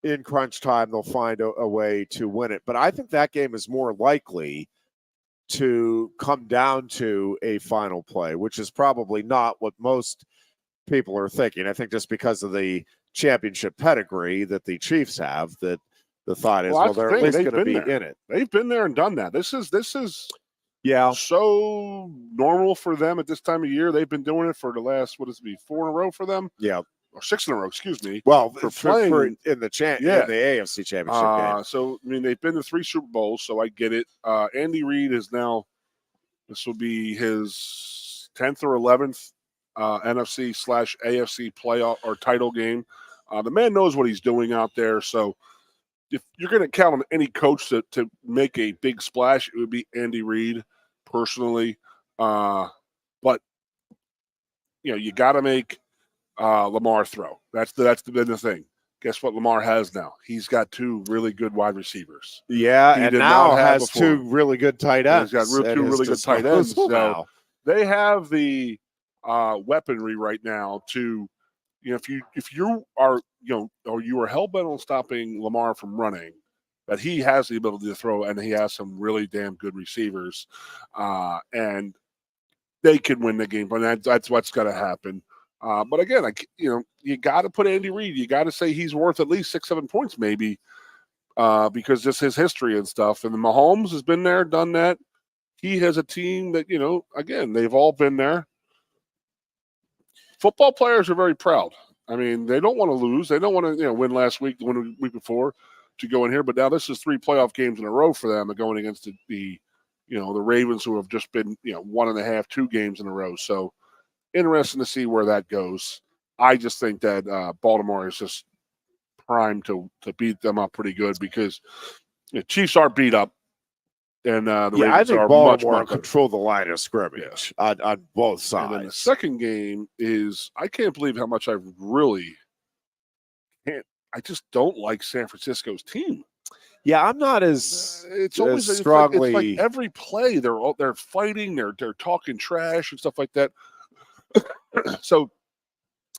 in crunch time, they'll find a way to win it. But I think that game is more likely to come down to a final play, which is probably not what most people are thinking. I think just because of the championship pedigree that the Chiefs have, that the thought is, they're at least going to be in it. They've been there and done that. This is so normal for them at this time of year. They've been doing it for the last, 4 in a row for them? Yeah. Or 6 in a row, excuse me. Well, for playing in the AFC Championship game. So, I mean, they've been to 3 Super Bowls, so I get it. Andy Reid is now, this will be his 10th or 11th NFC/AFC playoff or title game. The man knows what he's doing out there. So, if you're going to count on any coach to make a big splash, it would be Andy Reid, personally. But you got to make Lamar throw. That's been the thing. Guess what Lamar has now? He's got 2 really good wide receivers. Yeah, He and did now not have has before. 2 really good tight ends. He's got 2 really good tight ends. So they have the weaponry right now to, if you are or you are hell bent on stopping Lamar from running, that he has the ability to throw, and he has some really damn good receivers, and they can win the game. But that's what's got to happen. But again, you got to put Andy Reid. You got to say he's worth at least 6-7 points, maybe, because just his history and stuff. And the Mahomes has been there, done that. He has a team that again, they've all been there. Football players are very proud. I mean, they don't want to lose. They don't want to win last week, win the week before to go in here. But now this is 3 playoff games in a row for them, and going against the Ravens, who have just been 1.5, 2 games in a row. So interesting to see where that goes. I just think that Baltimore is just primed to beat them up pretty good, because the Chiefs are beat up, and the Ravens I think are Baltimore much control the line of scrimmage on both sides. And then the second game is, I can't believe how much I just don't like San Francisco's team. Yeah, I'm not as it's always strongly. It's like every play they're fighting, they're talking trash and stuff like that. So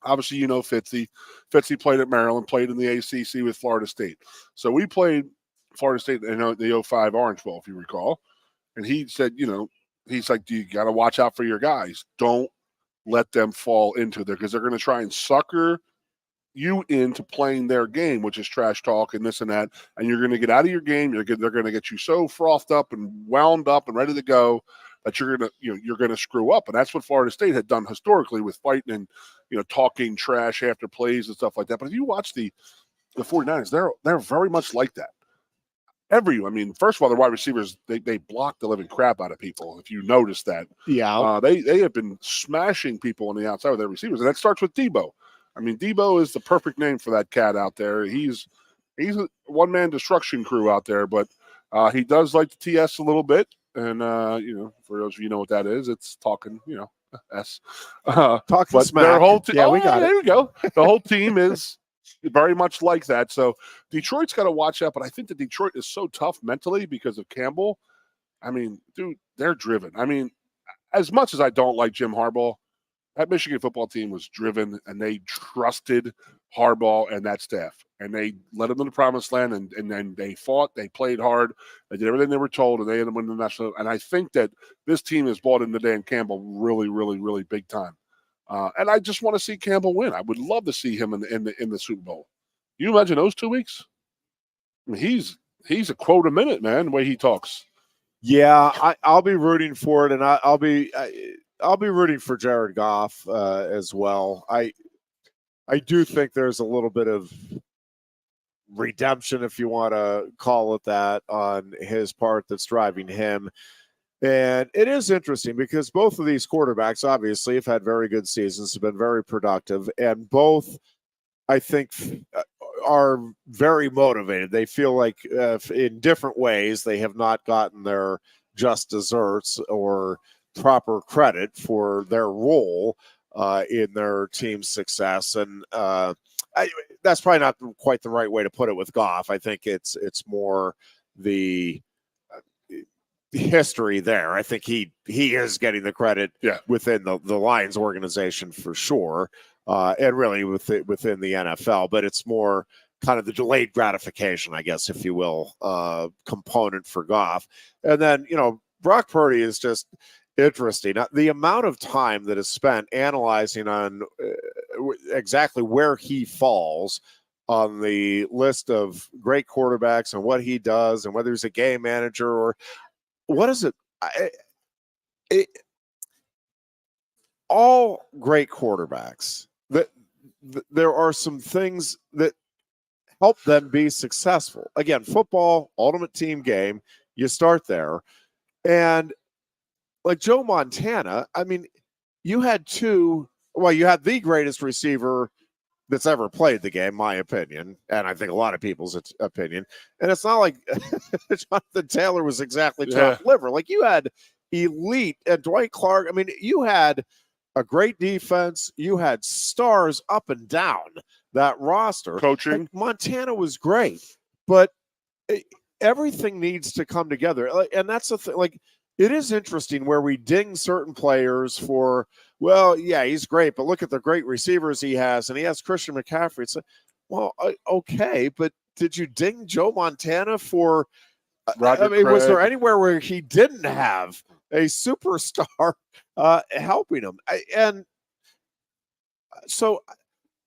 obviously, Fitzy played at Maryland, played in the ACC with Florida State. So we played Florida State in the 05 Orange Bowl, if you recall. And he said, he's like, you got to watch out for your guys. Don't let them fall into there, because they're going to try and sucker you into playing their game, which is trash talk and this and that. And you're going to get out of your game. They're going to get you so frothed up and wound up and ready to go that you're going to screw up. And that's what Florida State had done historically with fighting and, talking trash after plays and stuff like that. But if you watch the 49ers, they're very much like that. First of all, the wide receivers, they block the living crap out of people. If you notice that, they have been smashing people on the outside with their receivers, and that starts with Debo. Debo is the perfect name for that cat out there. He's a one-man destruction crew out there, but he does like to TS a little bit, and for those of you know what that is, it's talking, S. Talking smack. Their whole team. Yeah, we got it. There we go. The whole team is very much like that. So Detroit's got to watch out, but I think that Detroit is so tough mentally because of Campbell. Dude, they're driven. As much as I don't like Jim Harbaugh, that Michigan football team was driven, and they trusted Harbaugh and that staff, and they led them to the promised land, and then they fought, they played hard, they did everything they were told, and they ended up winning the national. And I think that this team has bought into Dan Campbell really, really, really big time. And I just want to see Campbell win. I would love to see him in the Super Bowl. You imagine those 2 weeks? He's a quote a minute, man, the way he talks. Yeah, I'll be rooting for it, and I'll be rooting for Jared Goff as well. I do think there's a little bit of redemption, if you want to call it that, on his part that's driving him. And it is interesting because both of these quarterbacks obviously have had very good seasons, have been very productive, and both, I think, are very motivated. They feel like in different ways they have not gotten their just desserts or proper credit for their role in their team's success. And that's probably not quite the right way to put it with Goff. I think it's more the history there. I think he is getting the credit within the Lions organization for sure, and really within the NFL. But it's more kind of the delayed gratification, I guess, if you will, component for Goff. And then, Brock Purdy is just interesting. The amount of time that is spent analyzing on exactly where he falls on the list of great quarterbacks and what he does and whether he's a game manager or what is it? All great quarterbacks, there are some things that help them be successful. Again, football, ultimate team game, you start there. And like Joe Montana, you had the greatest receiver that's ever played the game, my opinion, and I think a lot of people's opinion. And it's not like Jonathan Taylor was exactly top liver. Like you had elite. And Dwight Clark, I mean, you had a great defense. You had stars up and down that roster. Coaching. Like, Montana was great, but everything needs to come together. And that's the thing. Like, it is interesting where we ding certain players for, well, yeah, he's great, but look at the great receivers he has, and he has Christian McCaffrey. It's like, well, okay, but did you ding Joe Montana for? I mean, was there anywhere where he didn't have a superstar helping him? And so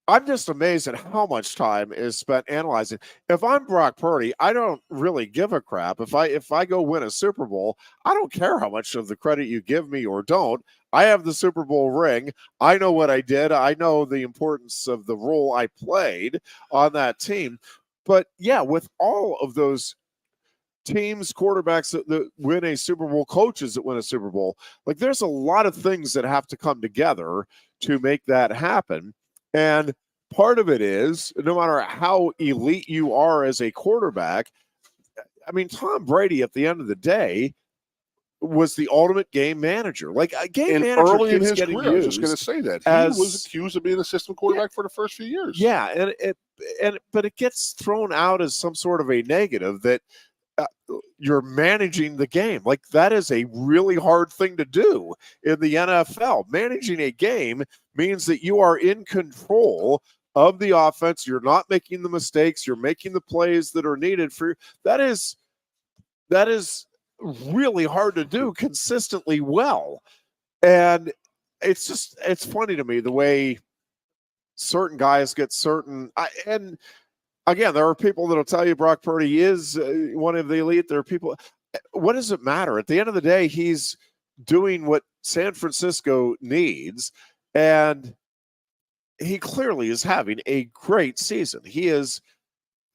I'm just amazed at how much time is spent analyzing. If I'm Brock Purdy, I don't really give a crap. If I go win a Super Bowl, I don't care how much of the credit you give me or don't. I have the Super Bowl ring. I know what I did. I know the importance of the role I played on that team. But yeah, with all of those teams, quarterbacks that win a Super Bowl, coaches that win a Super Bowl, like, there's a lot of things that have to come together to make that happen. And part of it is, no matter how elite you are as a quarterback, I mean, Tom Brady at the end of the day was the ultimate game manager. Like, a game manager early in his getting career, I was just going to say that he was accused of being an assistant quarterback for the first few years. Yeah, but it gets thrown out as some sort of a negative that you're managing the game. Like, that is a really hard thing to do in the NFL. Managing a game means that you are in control of the offense. You're not making the mistakes. You're making the plays that are needed for that is really hard to do consistently well. And it's funny to me the way certain guys get and again, there are people that'll tell you Brock Purdy is one of the elite. There are people. What does it matter? At the end of the day, he's doing what San Francisco needs, and he clearly is having a great season. He is,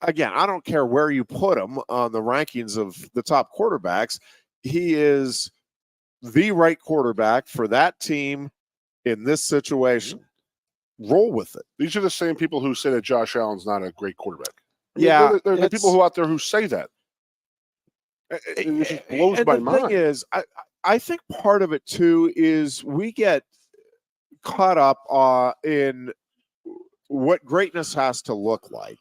again, I don't care where you put him on the rankings of the top quarterbacks. He is the right quarterback for that team in this situation. Roll with it. These are the same people who say that Josh Allen's not a great quarterback. Yeah, there are people who out there who say that. It just blows my mind. The thing is, I think part of it too is we get caught up in what greatness has to look like,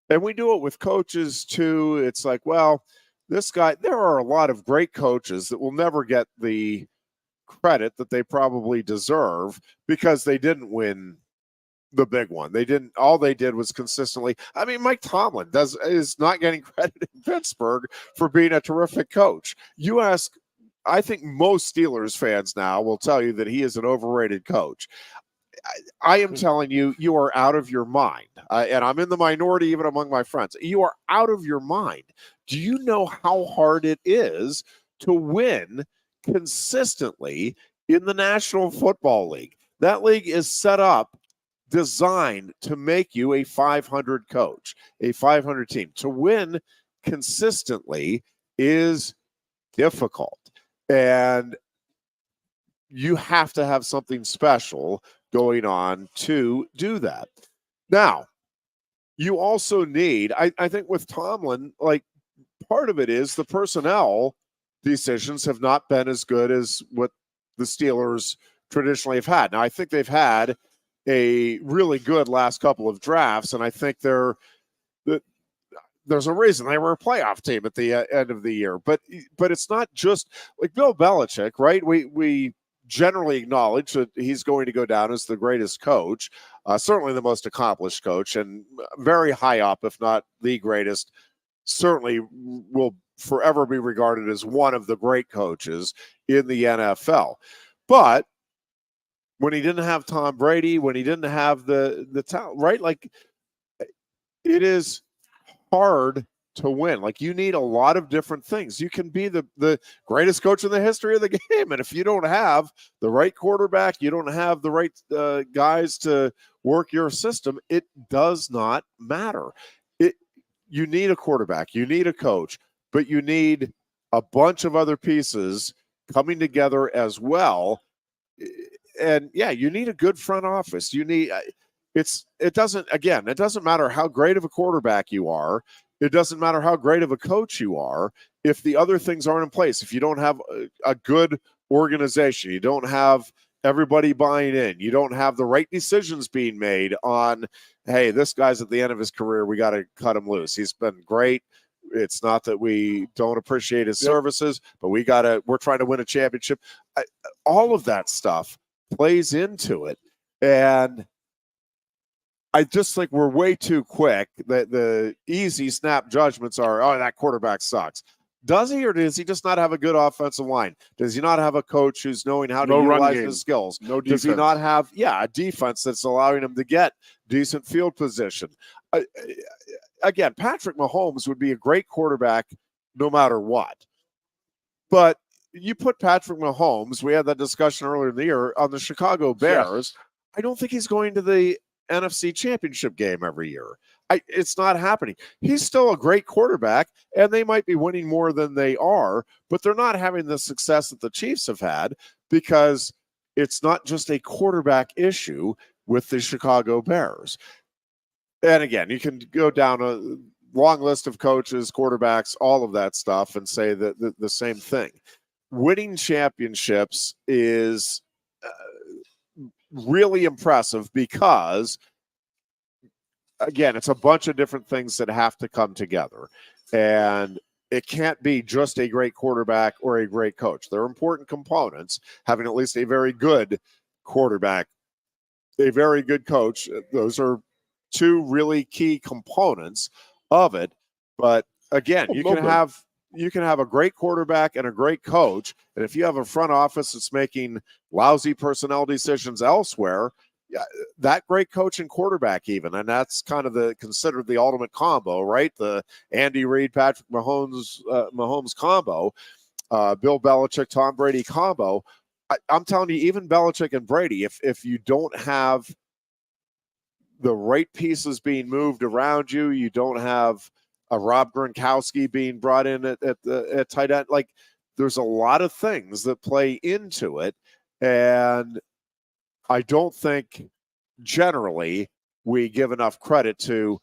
and we do it with coaches too. It's like, well, this guy. There are a lot of great coaches that will never get the credit that they probably deserve because they didn't win the big one. All they did was consistently. I mean, Mike Tomlin is not getting credit in Pittsburgh for being a terrific coach. You ask, I think most Steelers fans now will tell you that he is an overrated coach. I am telling you, you are out of your mind. And I'm in the minority even among my friends. You are out of your mind. Do you know how hard it is to win consistently in the National Football League? That league is set up, designed to make you a 500 coach, a 500 team. To win consistently is difficult, and you have to have something special going on to do that. Now, you also need, I think with Tomlin, like, part of it is the personnel decisions have not been as good as what the Steelers traditionally have had. Now, I think they've had a really good last couple of drafts, and I think there's a reason they were a playoff team at the end of the year. But it's not just like Bill Belichick, right? We generally acknowledge that he's going to go down as the greatest coach, certainly the most accomplished coach, and very high up, if not the greatest. Certainly will forever be regarded as one of the great coaches in the NFL. But when he didn't have Tom Brady, when he didn't have the talent, right? Like, it is hard to win. Like, you need a lot of different things. You can be the greatest coach in the history of the game, and if you don't have the right quarterback, you don't have the right guys to work your system, it does not matter. You need a quarterback, you need a coach, but you need a bunch of other pieces coming together as well. And yeah, you need a good front office. You need it doesn't matter how great of a quarterback you are. It doesn't matter how great of a coach you are. if the other things aren't in place, if you don't have a good organization, you don't have everybody buying in, you don't have the right decisions being made on, hey, this guy's at the end of his career, we got to cut him loose. He's been great. It's not that we don't appreciate his services, but we're trying to win a championship. All of that stuff plays into it. And I just think we're way too quick. The easy snap judgments are, oh, that quarterback sucks. Does he, or does he just not have a good offensive line? Does he not have a coach who's knowing how to utilize his skills? No defense. Does he not have, a defense that's allowing him to get decent field position? Again, Patrick Mahomes would be a great quarterback no matter what. But you put Patrick Mahomes, we had that discussion earlier in the year, on the Chicago Bears. Yes. I don't think he's going to the NFC Championship game every year. It's not happening. He's still a great quarterback, and they might be winning more than they are, but they're not having the success that the Chiefs have had because it's not just a quarterback issue with the Chicago Bears. And again, you can go down a long list of coaches, quarterbacks, all of that stuff, and say that the same thing. Winning championships is really impressive because, again, it's a bunch of different things that have to come together. And it can't be just a great quarterback or a great coach. They're important components. Having at least a very good quarterback, a very good coach, those are two really key components of it. But again, you can have a great quarterback and a great coach, and if you have a front office that's making lousy personnel decisions elsewhere, that great coach and quarterback even, and that's kind of considered the ultimate combo, right? The Andy Reid, Patrick Mahomes combo, Bill Belichick, Tom Brady combo. I'm telling you, even Belichick and Brady, if you don't have the right pieces being moved around you, you don't have a Rob Gronkowski being brought in at tight end. Like, there's a lot of things that play into it, and I don't think generally we give enough credit to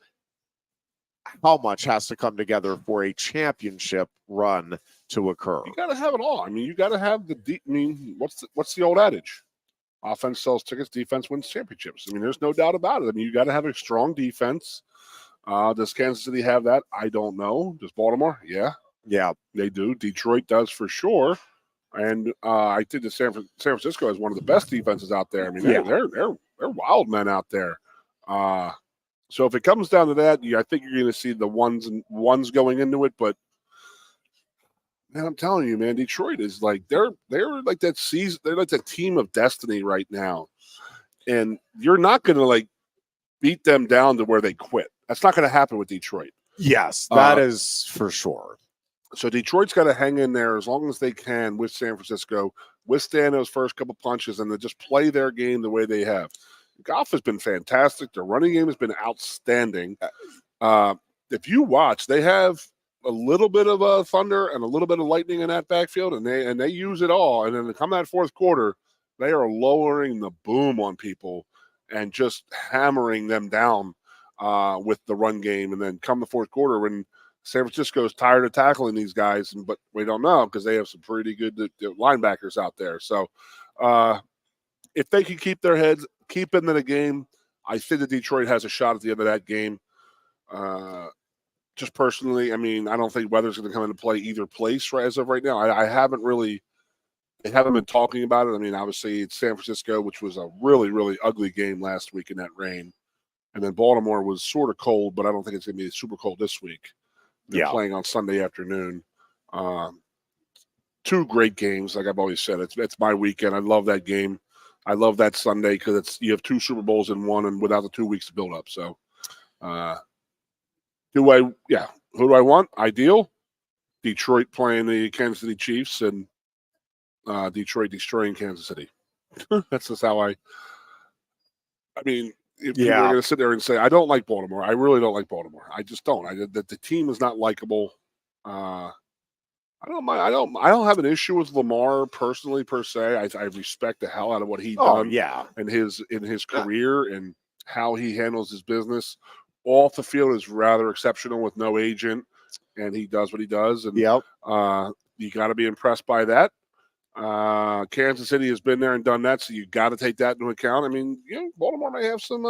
how much has to come together for a championship run to occur. You got to have it all. I mean, you got to have what's the old adage? Offense sells tickets, defense wins championships. I mean, there's no doubt about it. I mean, you got to have a strong defense. Does Kansas City have that? I don't know. Does Baltimore? Yeah, they do. Detroit does for sure. And I think that San Francisco has one of the best defenses out there. I mean, they're wild men out there. So if it comes down to that, I think you're going to see the ones going into it. But man, I'm telling you, man, Detroit is like they're like that season. They're like the team of destiny right now, and you're not going to like beat them down to where they quit. That's not going to happen with Detroit. Yes, that is for sure. So Detroit's got to hang in there as long as they can with San Francisco, withstand those first couple punches, and then just play their game the way they have. Goff has been fantastic. Their running game has been outstanding. If you watch, they have a little bit of thunder and a little bit of lightning in that backfield, and they use it all. And then to come that fourth quarter, they are lowering the boom on people and just hammering them down with the run game. And then come the fourth quarter when San Francisco is tired of tackling these guys, but we don't know because they have some pretty good linebackers out there. So if they can keep their heads, keep into the game, I think that Detroit has a shot at the end of that game. Just personally, I mean, I don't think weather's going to come into play either place as of right now. I haven't been talking about it. I mean, obviously it's San Francisco, which was a really, really ugly game last week in that rain. And then Baltimore was sort of cold, but I don't think it's going to be super cold this week. They're playing on Sunday afternoon. Two great games, like I've always said. It's my weekend. I love that game. I love that Sunday because you have two Super Bowls in one, and without the 2 weeks to build up. So, who do I want? Ideal. Detroit playing the Kansas City Chiefs, and Detroit destroying Kansas City. That's just how I mean. If people are going to sit there and say, I don't like Baltimore, I really don't like Baltimore. I just don't. The team is not likable. I don't have an issue with Lamar personally per se. I respect the hell out of what he done in his career and how he handles his business. Off the field is rather exceptional with no agent. and he does what he does. And Yep. You got to be impressed by that. Kansas City has been there and done that, so you got to take that into account. I mean, Baltimore may have some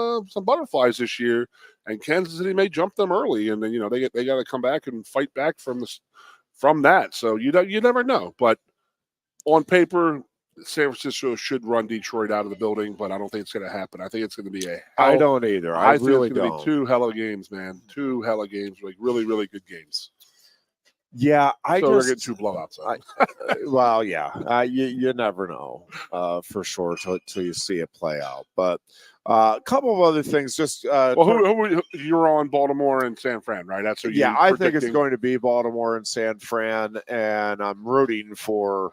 butterflies this year, and Kansas City may jump them early, and then they got to come back and fight back from that. So you never know. But on paper, San Francisco should run Detroit out of the building, but I don't think it's going to happen. I think it's going to be I don't either. I really think it's going don't. to be two hell of games, man. Two hell of games, like really, really good games. Yeah, We're getting two blowouts. Well, yeah, you never know for sure till you see it play out. But a couple of other things. Just who you're on Baltimore and San Fran, right? That's what I think it's going to be Baltimore and San Fran, and I'm rooting for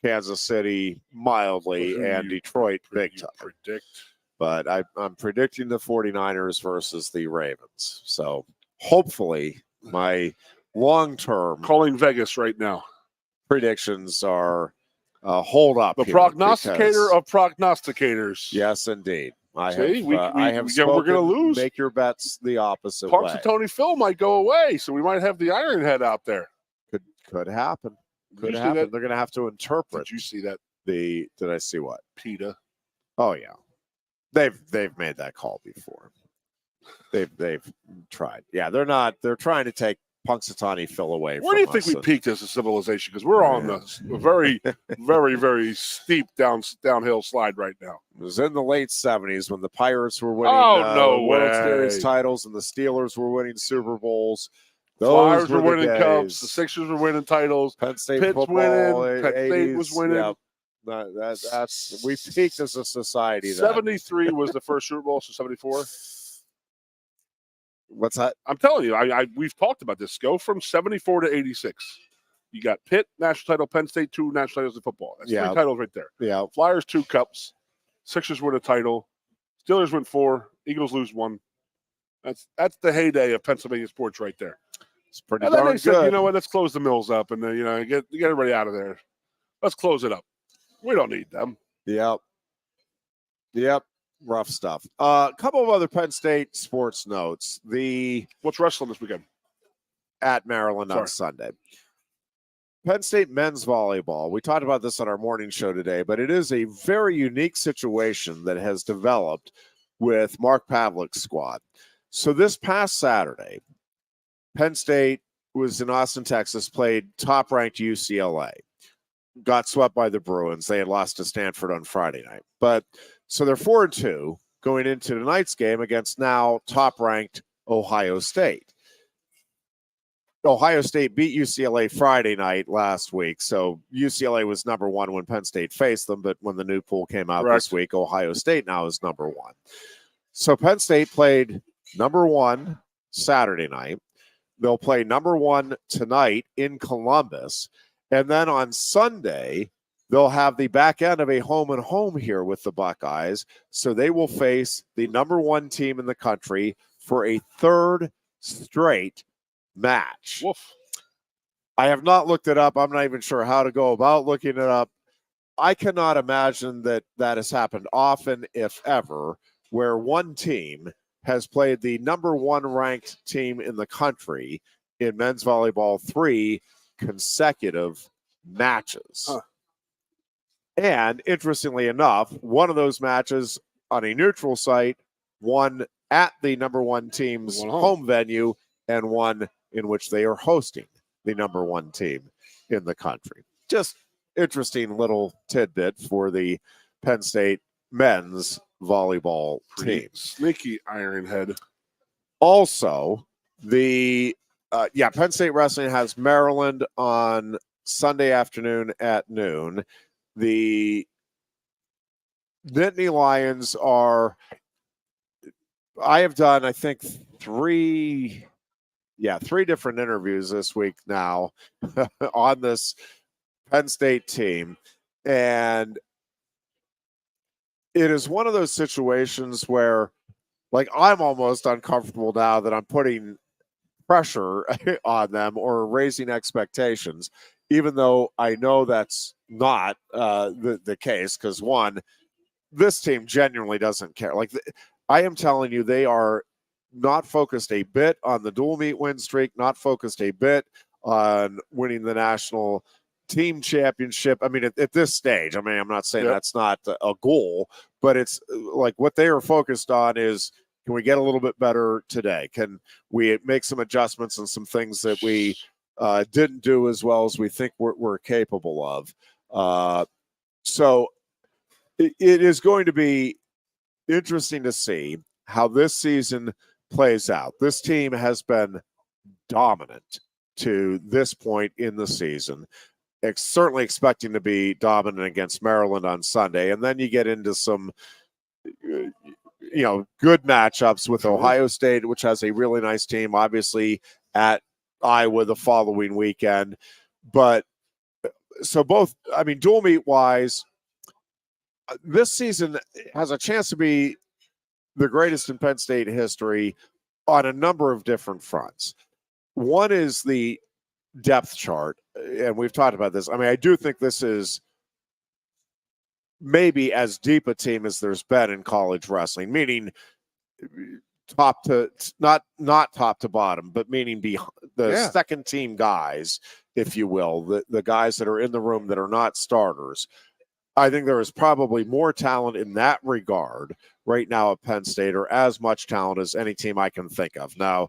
Kansas City mildly and Detroit big time. But I'm predicting the 49ers versus the Ravens. So hopefully my long-term calling Vegas right now predictions are hold up. The prognosticator of prognosticators. Yes, indeed. I See, have we're going to lose. Make your bets the opposite Punks way. and Tony Phil might go away, so we might have the Ironhead out there. Could happen. Could see happen. that? They're going to have to interpret. Did you see that? Did I see what? PETA. Oh yeah, they've made that call before. They've tried. Yeah, they're trying to take Punxsutawney Phil away. Where do you think we peaked as a civilization? Because we're on a very, very, very steep downhill slide right now. It was in the late 70s when the Pirates were winning World Series titles and the Steelers were winning Super Bowls. Those Flyers were the winning days. Cups. The Sixers were winning titles. Penn State Pitt's football, winning. Penn State was winning. Yep. That's we peaked as a society. 73 was the first Super Bowl, so 74. What's that? I'm telling you, we've talked about this. Go from 74 to 86. You got Pitt, national title, Penn State, 2 national titles in football. That's 3 titles right there. Yeah. Flyers, 2 cups. Sixers win a title. Steelers win 4. Eagles lose 1. That's the heyday of Pennsylvania sports right there. It's pretty and then darn they said, good. you know what, let's close the mills up and get everybody out of there. Let's close it up. We don't need them. Yep. Rough stuff. A couple of other Penn State sports notes. What's wrestling this weekend? At Maryland on Sunday. Penn State men's volleyball. We talked about this on our morning show today, but it is a very unique situation that has developed with Mark Pavlik's squad. So this past Saturday, Penn State was in Austin, Texas, played top-ranked UCLA. Got swept by the Bruins. They had lost to Stanford on Friday night. So they're 4-2 going into tonight's game against now top-ranked Ohio State. Ohio State beat UCLA Friday night last week, so UCLA was number 1 when Penn State faced them, but when the new poll came out this week, Ohio State now is number 1. So Penn State played number 1 Saturday night. They'll play number 1 tonight in Columbus, and then on Sunday, they'll have the back end of a home and home here with the Buckeyes. So they will face the number 1 team in the country for a 3rd straight match. Woof. I have not looked it up. I'm not even sure how to go about looking it up. I cannot imagine that has happened often, if ever, where one team has played the number 1 ranked team in the country in men's volleyball 3 consecutive matches. Huh. And interestingly enough, one of those matches on a neutral site, one at the number 1 team's home venue, and one in which they are hosting the number 1 team in the country. Just interesting little tidbit for the Penn State men's volleyball team. Sneaky Ironhead. Also, Penn State Wrestling has Maryland on Sunday afternoon at noon. The Nittany Lions I have done, I think, 3 different interviews this week now on this Penn State team. And it is one of those situations where, like, I'm almost uncomfortable now that I'm putting pressure on them or raising expectations, even though I know that's not the case, because, one, this team genuinely doesn't care. Like, I am telling you, they are not focused a bit on the dual meet win streak, not focused a bit on winning the national team championship. I mean, at this stage, I mean, I'm not saying that's not a goal, but it's like what they are focused on is, can we get a little bit better today? Can we make some adjustments and some things that we didn't do as well as we think we're capable of? So it is going to be interesting to see how this season plays out. This team has been dominant to this point in the season. Certainly expecting to be dominant against Maryland on Sunday. And then you get into some, good matchups with Ohio State, which has a really nice team, obviously at Iowa the following weekend. But so both, I mean, dual meet wise, this season has a chance to be the greatest in Penn State history on a number of different fronts. One is the depth chart, and we've talked about this. I mean, I do think this is maybe as deep a team as there's been in college wrestling, meaning top to not top to bottom, but meaning the second team guys, if you will, the guys that are in the room that are not starters. I think there is probably more talent in that regard right now at Penn State, or as much talent as any team I can think of. Now,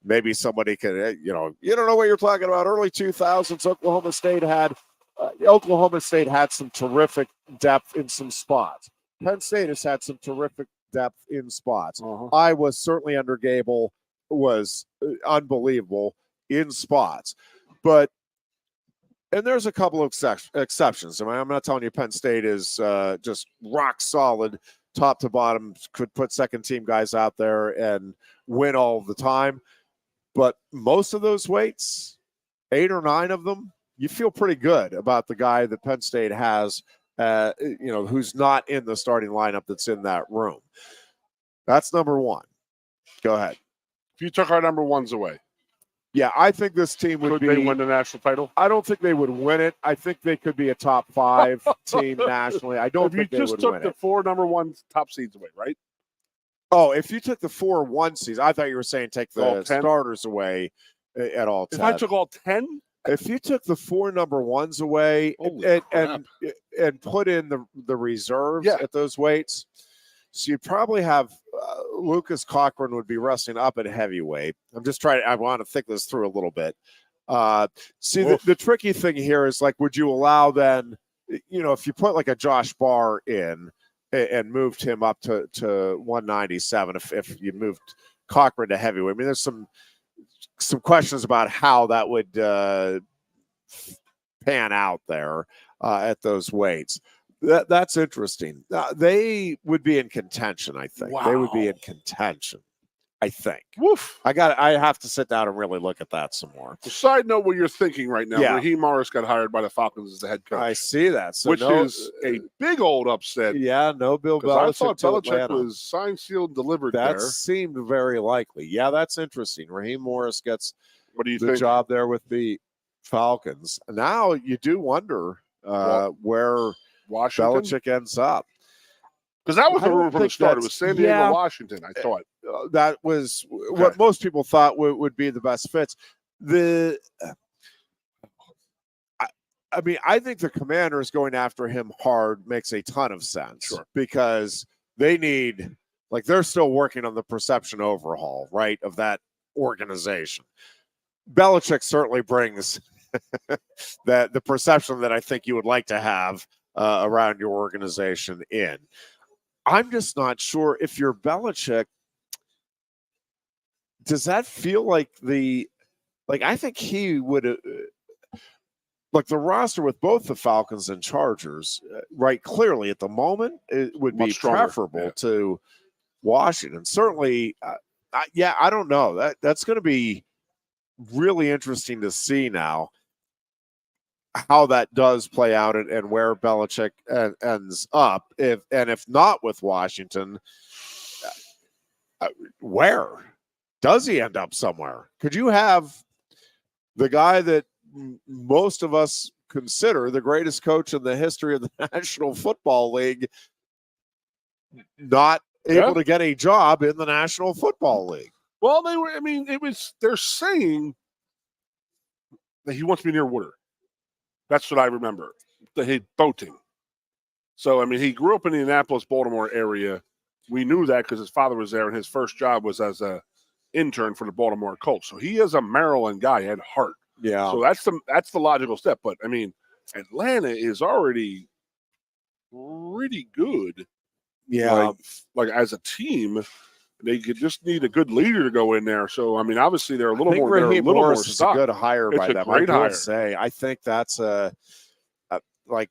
maybe somebody could, you don't know what you're talking about. Early 2000s, Oklahoma State had some terrific depth in some spots. Penn State has had some terrific depth in spots. Iowa, certainly under Gable, was unbelievable in spots. And there's a couple of exceptions. I mean, I'm not telling you Penn State is just rock solid, top to bottom, could put second team guys out there and win all the time. But most of those weights, 8 or 9 of them, you feel pretty good about the guy that Penn State has, who's not in the starting lineup that's in that room. That's number one. Go ahead. If you took our number ones away. Yeah, I think this team would Could they win the national title? I don't think they would win it. I think they could be a top 5 team nationally. I don't think they would win it. If you just took the 4 number 1 top seeds away, right? Oh, if you took the 4 1 seeds, I thought you were saying take the starters away at all 10. If I took all 10? If you took the 4 number 1s away and put in the reserves at those weights, so you'd probably have Lucas Cochran would be wrestling up at heavyweight. I want to think this through a little bit. The tricky thing here is, like, would you allow then, if you put like a Josh Barr in and moved him up to 197, if you moved Cochran to heavyweight, I mean, there's some questions about how that would pan out there at those weights. That's interesting. They would be in contention, I think. Wow. They would be in contention, I think. Woof. I have to sit down and really look at that some more. Side note, what you're thinking right now, Raheem Morris got hired by the Falcons as the head coach. I see that. Which is a big old upset. Yeah, no Bill Belichick. I thought Belichick was signed, sealed, delivered that there. That seemed very likely. Yeah, that's interesting. Raheem Morris gets the job there with the Falcons. Now you do wonder where Washington? Belichick ends up. Because that was the rumor from the start. It was San Diego, Washington, I thought. That was what most people thought would be the best fits. I think the Commanders going after him hard makes a ton of sense. Sure. Because they need, they're still working on the perception overhaul, right, of that organization. Belichick certainly brings the perception that I think you would like to have around your organization in. I'm just not sure if you're Belichick, does that feel like I think he would, the roster with both the Falcons and Chargers, right, clearly at the moment, it would be preferable to Washington. Certainly, I don't know. That's going to be really interesting to see now how that does play out and where Belichick ends up. If not with Washington, where does he end up somewhere? Could you have the guy that most of us consider the greatest coach in the history of the National Football League not able to get a job in the National Football League? Well, they were. I mean, they're saying that he wants to be near water. That's what I remember. That he boating. So I mean, he grew up in the Indianapolis, Baltimore area. We knew that because his father was there, and his first job was as a intern for the Baltimore Colts. So he is a Maryland guy at heart. Yeah. So that's the logical step. But I mean, Atlanta is already pretty good. Yeah. Like as a team, they could just need a good leader to go in there. So I mean, obviously they're a little more. Raheem Morris is a stock. good hire It's by a them. great I hire. would say. I think that's like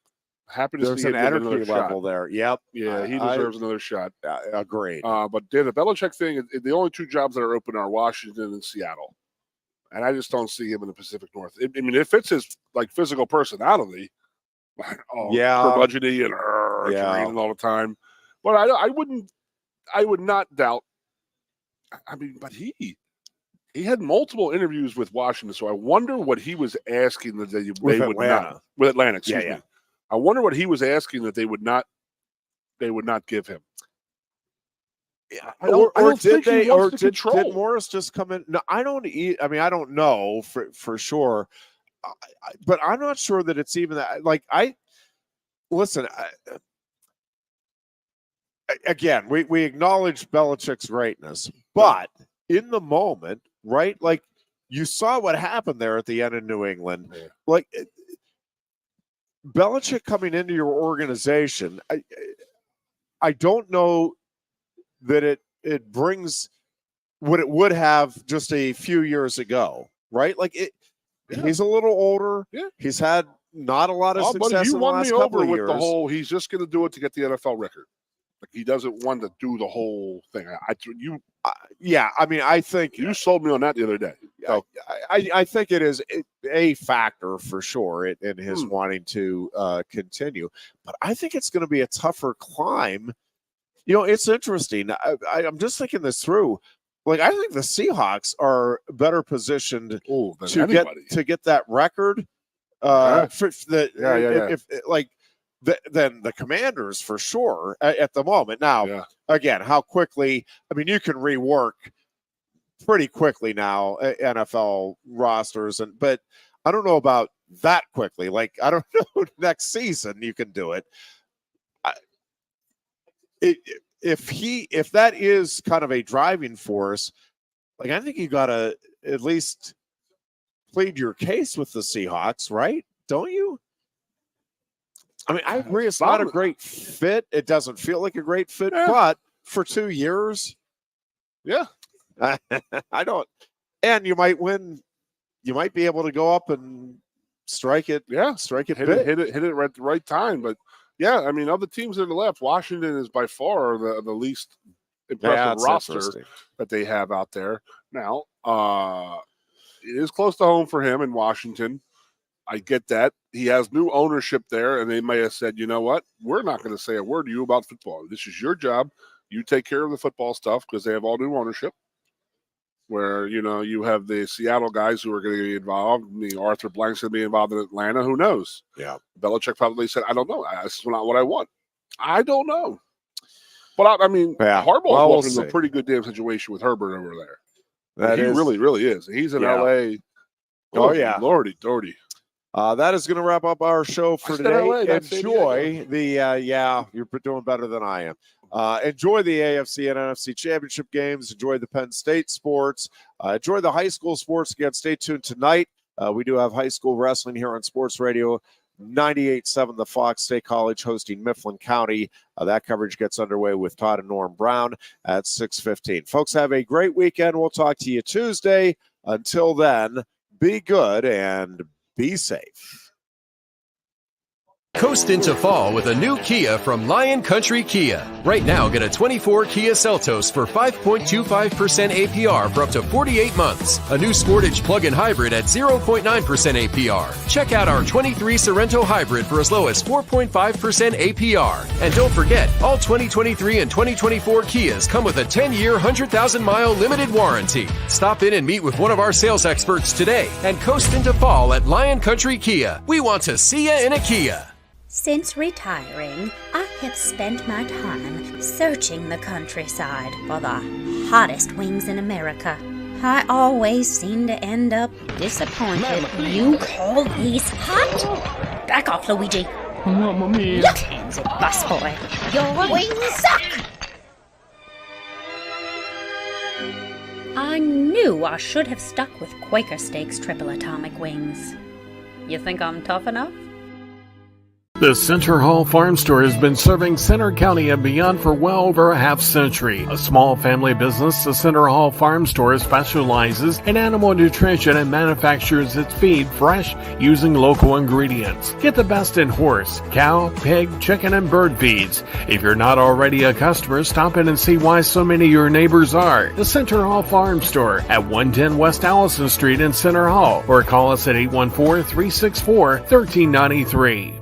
Happy to there's see an him get another energy level shot. there. Yep. Yeah, he deserves another shot. Agreed. But the Belichick thing, the only two jobs that are open are Washington and Seattle, and I just don't see him in the Pacific North. I mean, it fits his like physical personality. Curmudgeon-y and training all the time. But I would not doubt. I mean, but he had multiple interviews with Washington, so I wonder what he was asking that they would not with Atlanta. Excuse me. I wonder what he was asking that they would not give him. Yeah. Did did Morris just come in? No, I don't know for sure, but I'm not sure that it's even that. Like again, we acknowledge Belichick's greatness, but in the moment, right? Like you saw what happened there at the end of New England. Yeah. Like Belichick coming into your organization, I don't know that it brings what it would have just a few years ago, right? Like he's a little older. Yeah. He's had not a lot of success in the last couple of years. The whole he's just going to do it to get the NFL record. Like he doesn't want to do the whole thing. I mean, I think you sold me on that the other day. So. I think it is a factor for sure in his wanting to continue, but I think it's going to be a tougher climb. You know, it's interesting. I'm just thinking this through. Like, I think the Seahawks are better positioned to get that record. Than the Commanders for sure at the moment. Now, again, how quickly? I mean, you can rework pretty quickly now NFL rosters, but I don't know about that quickly. Like, I don't know next season you can do it. If that is kind of a driving force, like I think you got to at least plead your case with the Seahawks, right? Don't you? I mean, I agree. It's not a great fit. It doesn't feel like a great fit, but for 2 years, I don't. And you might win. You might be able to go up and strike it. Yeah, strike it. Hit it at the right time. But yeah, I mean, of the teams that are left, Washington is by far the least impressive roster that they have out there. Now, it is close to home for him in Washington. I get that. He has new ownership there, and they may have said, you know what? We're not going to say a word to you about football. This is your job. You take care of the football stuff because they have all new ownership where, you know, you have the Seattle guys who are going to be involved. Arthur Blank's going to be involved in Atlanta. Who knows? Yeah. Belichick probably said, I don't know. This is not what I want. I don't know. But, Harbaugh's walking into a pretty good damn situation with Herbert over there. He really, really is. He's in L.A. Oh, yeah. Lordy, Doherty. That is going to wrap up our show for today. Enjoy you're doing better than I am. Enjoy the AFC and NFC championship games. Enjoy the Penn State sports. Enjoy the high school sports. Again, stay tuned tonight. We do have high school wrestling here on Sports Radio 98.7, the Fox State College hosting Mifflin County. That coverage gets underway with Todd and Norm Brown at 6:15. Folks, have a great weekend. We'll talk to you Tuesday. Until then, be good and be safe. Coast into fall with a new Kia from Lion Country Kia. Right now, get a 24 Kia Seltos for 5.25% APR for up to 48 months. A new Sportage plug-in hybrid at 0.9% APR. Check out our 23 Sorrento hybrid for as low as 4.5% APR. And don't forget, all 2023 and 2024 Kias come with a 10-year, 100,000-mile limited warranty. Stop in and meet with one of our sales experts today and coast into fall at Lion Country Kia. We want to see you in a Kia. Since retiring, I have spent my time searching the countryside for the hottest wings in America. I always seem to end up disappointed. You call these hot? Back off, Luigi. Mamma mia. Look, hands it, busboy. Your wings suck! I knew I should have stuck with Quaker Steak's triple atomic wings. You think I'm tough enough? The Center Hall Farm Store has been serving Center County and beyond for well over a half century. A small family business, the Center Hall Farm Store specializes in animal nutrition and manufactures its feed fresh using local ingredients. Get the best in horse, cow, pig, chicken, and bird feeds. If you're not already a customer, stop in and see why so many of your neighbors are. The Center Hall Farm Store at 110 West Allison Street in Center Hall, or call us at 814-364-1393.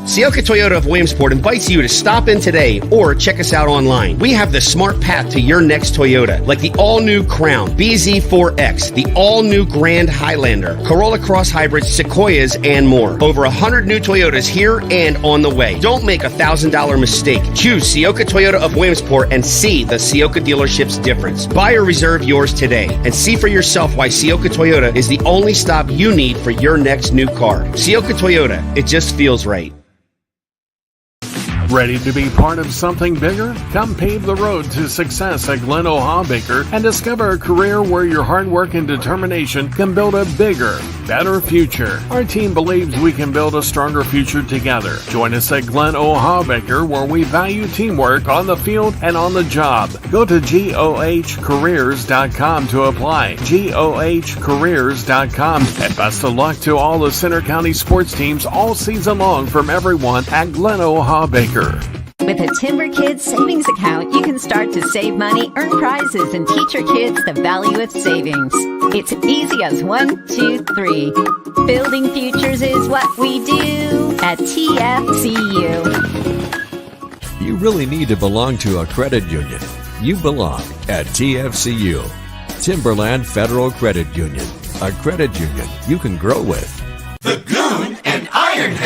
Sioka Toyota of Williamsport invites you to stop in today or check us out online. We have the smart path to your next Toyota, like the all-new Crown, BZ4X, the all-new Grand Highlander, Corolla Cross Hybrids, Sequoias, and more. Over 100 new Toyotas here and on the way. Don't make a $1,000 mistake. Choose Sioka Toyota of Williamsport and see the Sioka dealership's difference. Buy or reserve yours today and see for yourself why Sioka Toyota is the only stop you need for your next new car. Sioka Toyota, it just feels right. Ready to be part of something bigger? Come pave the road to success at Glen Baker and discover a career where your hard work and determination can build a bigger, better future. Our team believes we can build a stronger future together. Join us at Glen Baker, where we value teamwork on the field and on the job. Go to GOHcareers.com to apply. GOHcareers.com. And best of luck to all the Center County sports teams all season long from everyone at Glen Baker. With a Timber Kids savings account, you can start to save money, earn prizes, and teach your kids the value of savings. It's easy as 1, 2, 3. Building futures is what we do at TFCU. You really need to belong to a credit union. You belong at TFCU, Timberland Federal Credit Union, a credit union you can grow with. The Goon and Ironhead.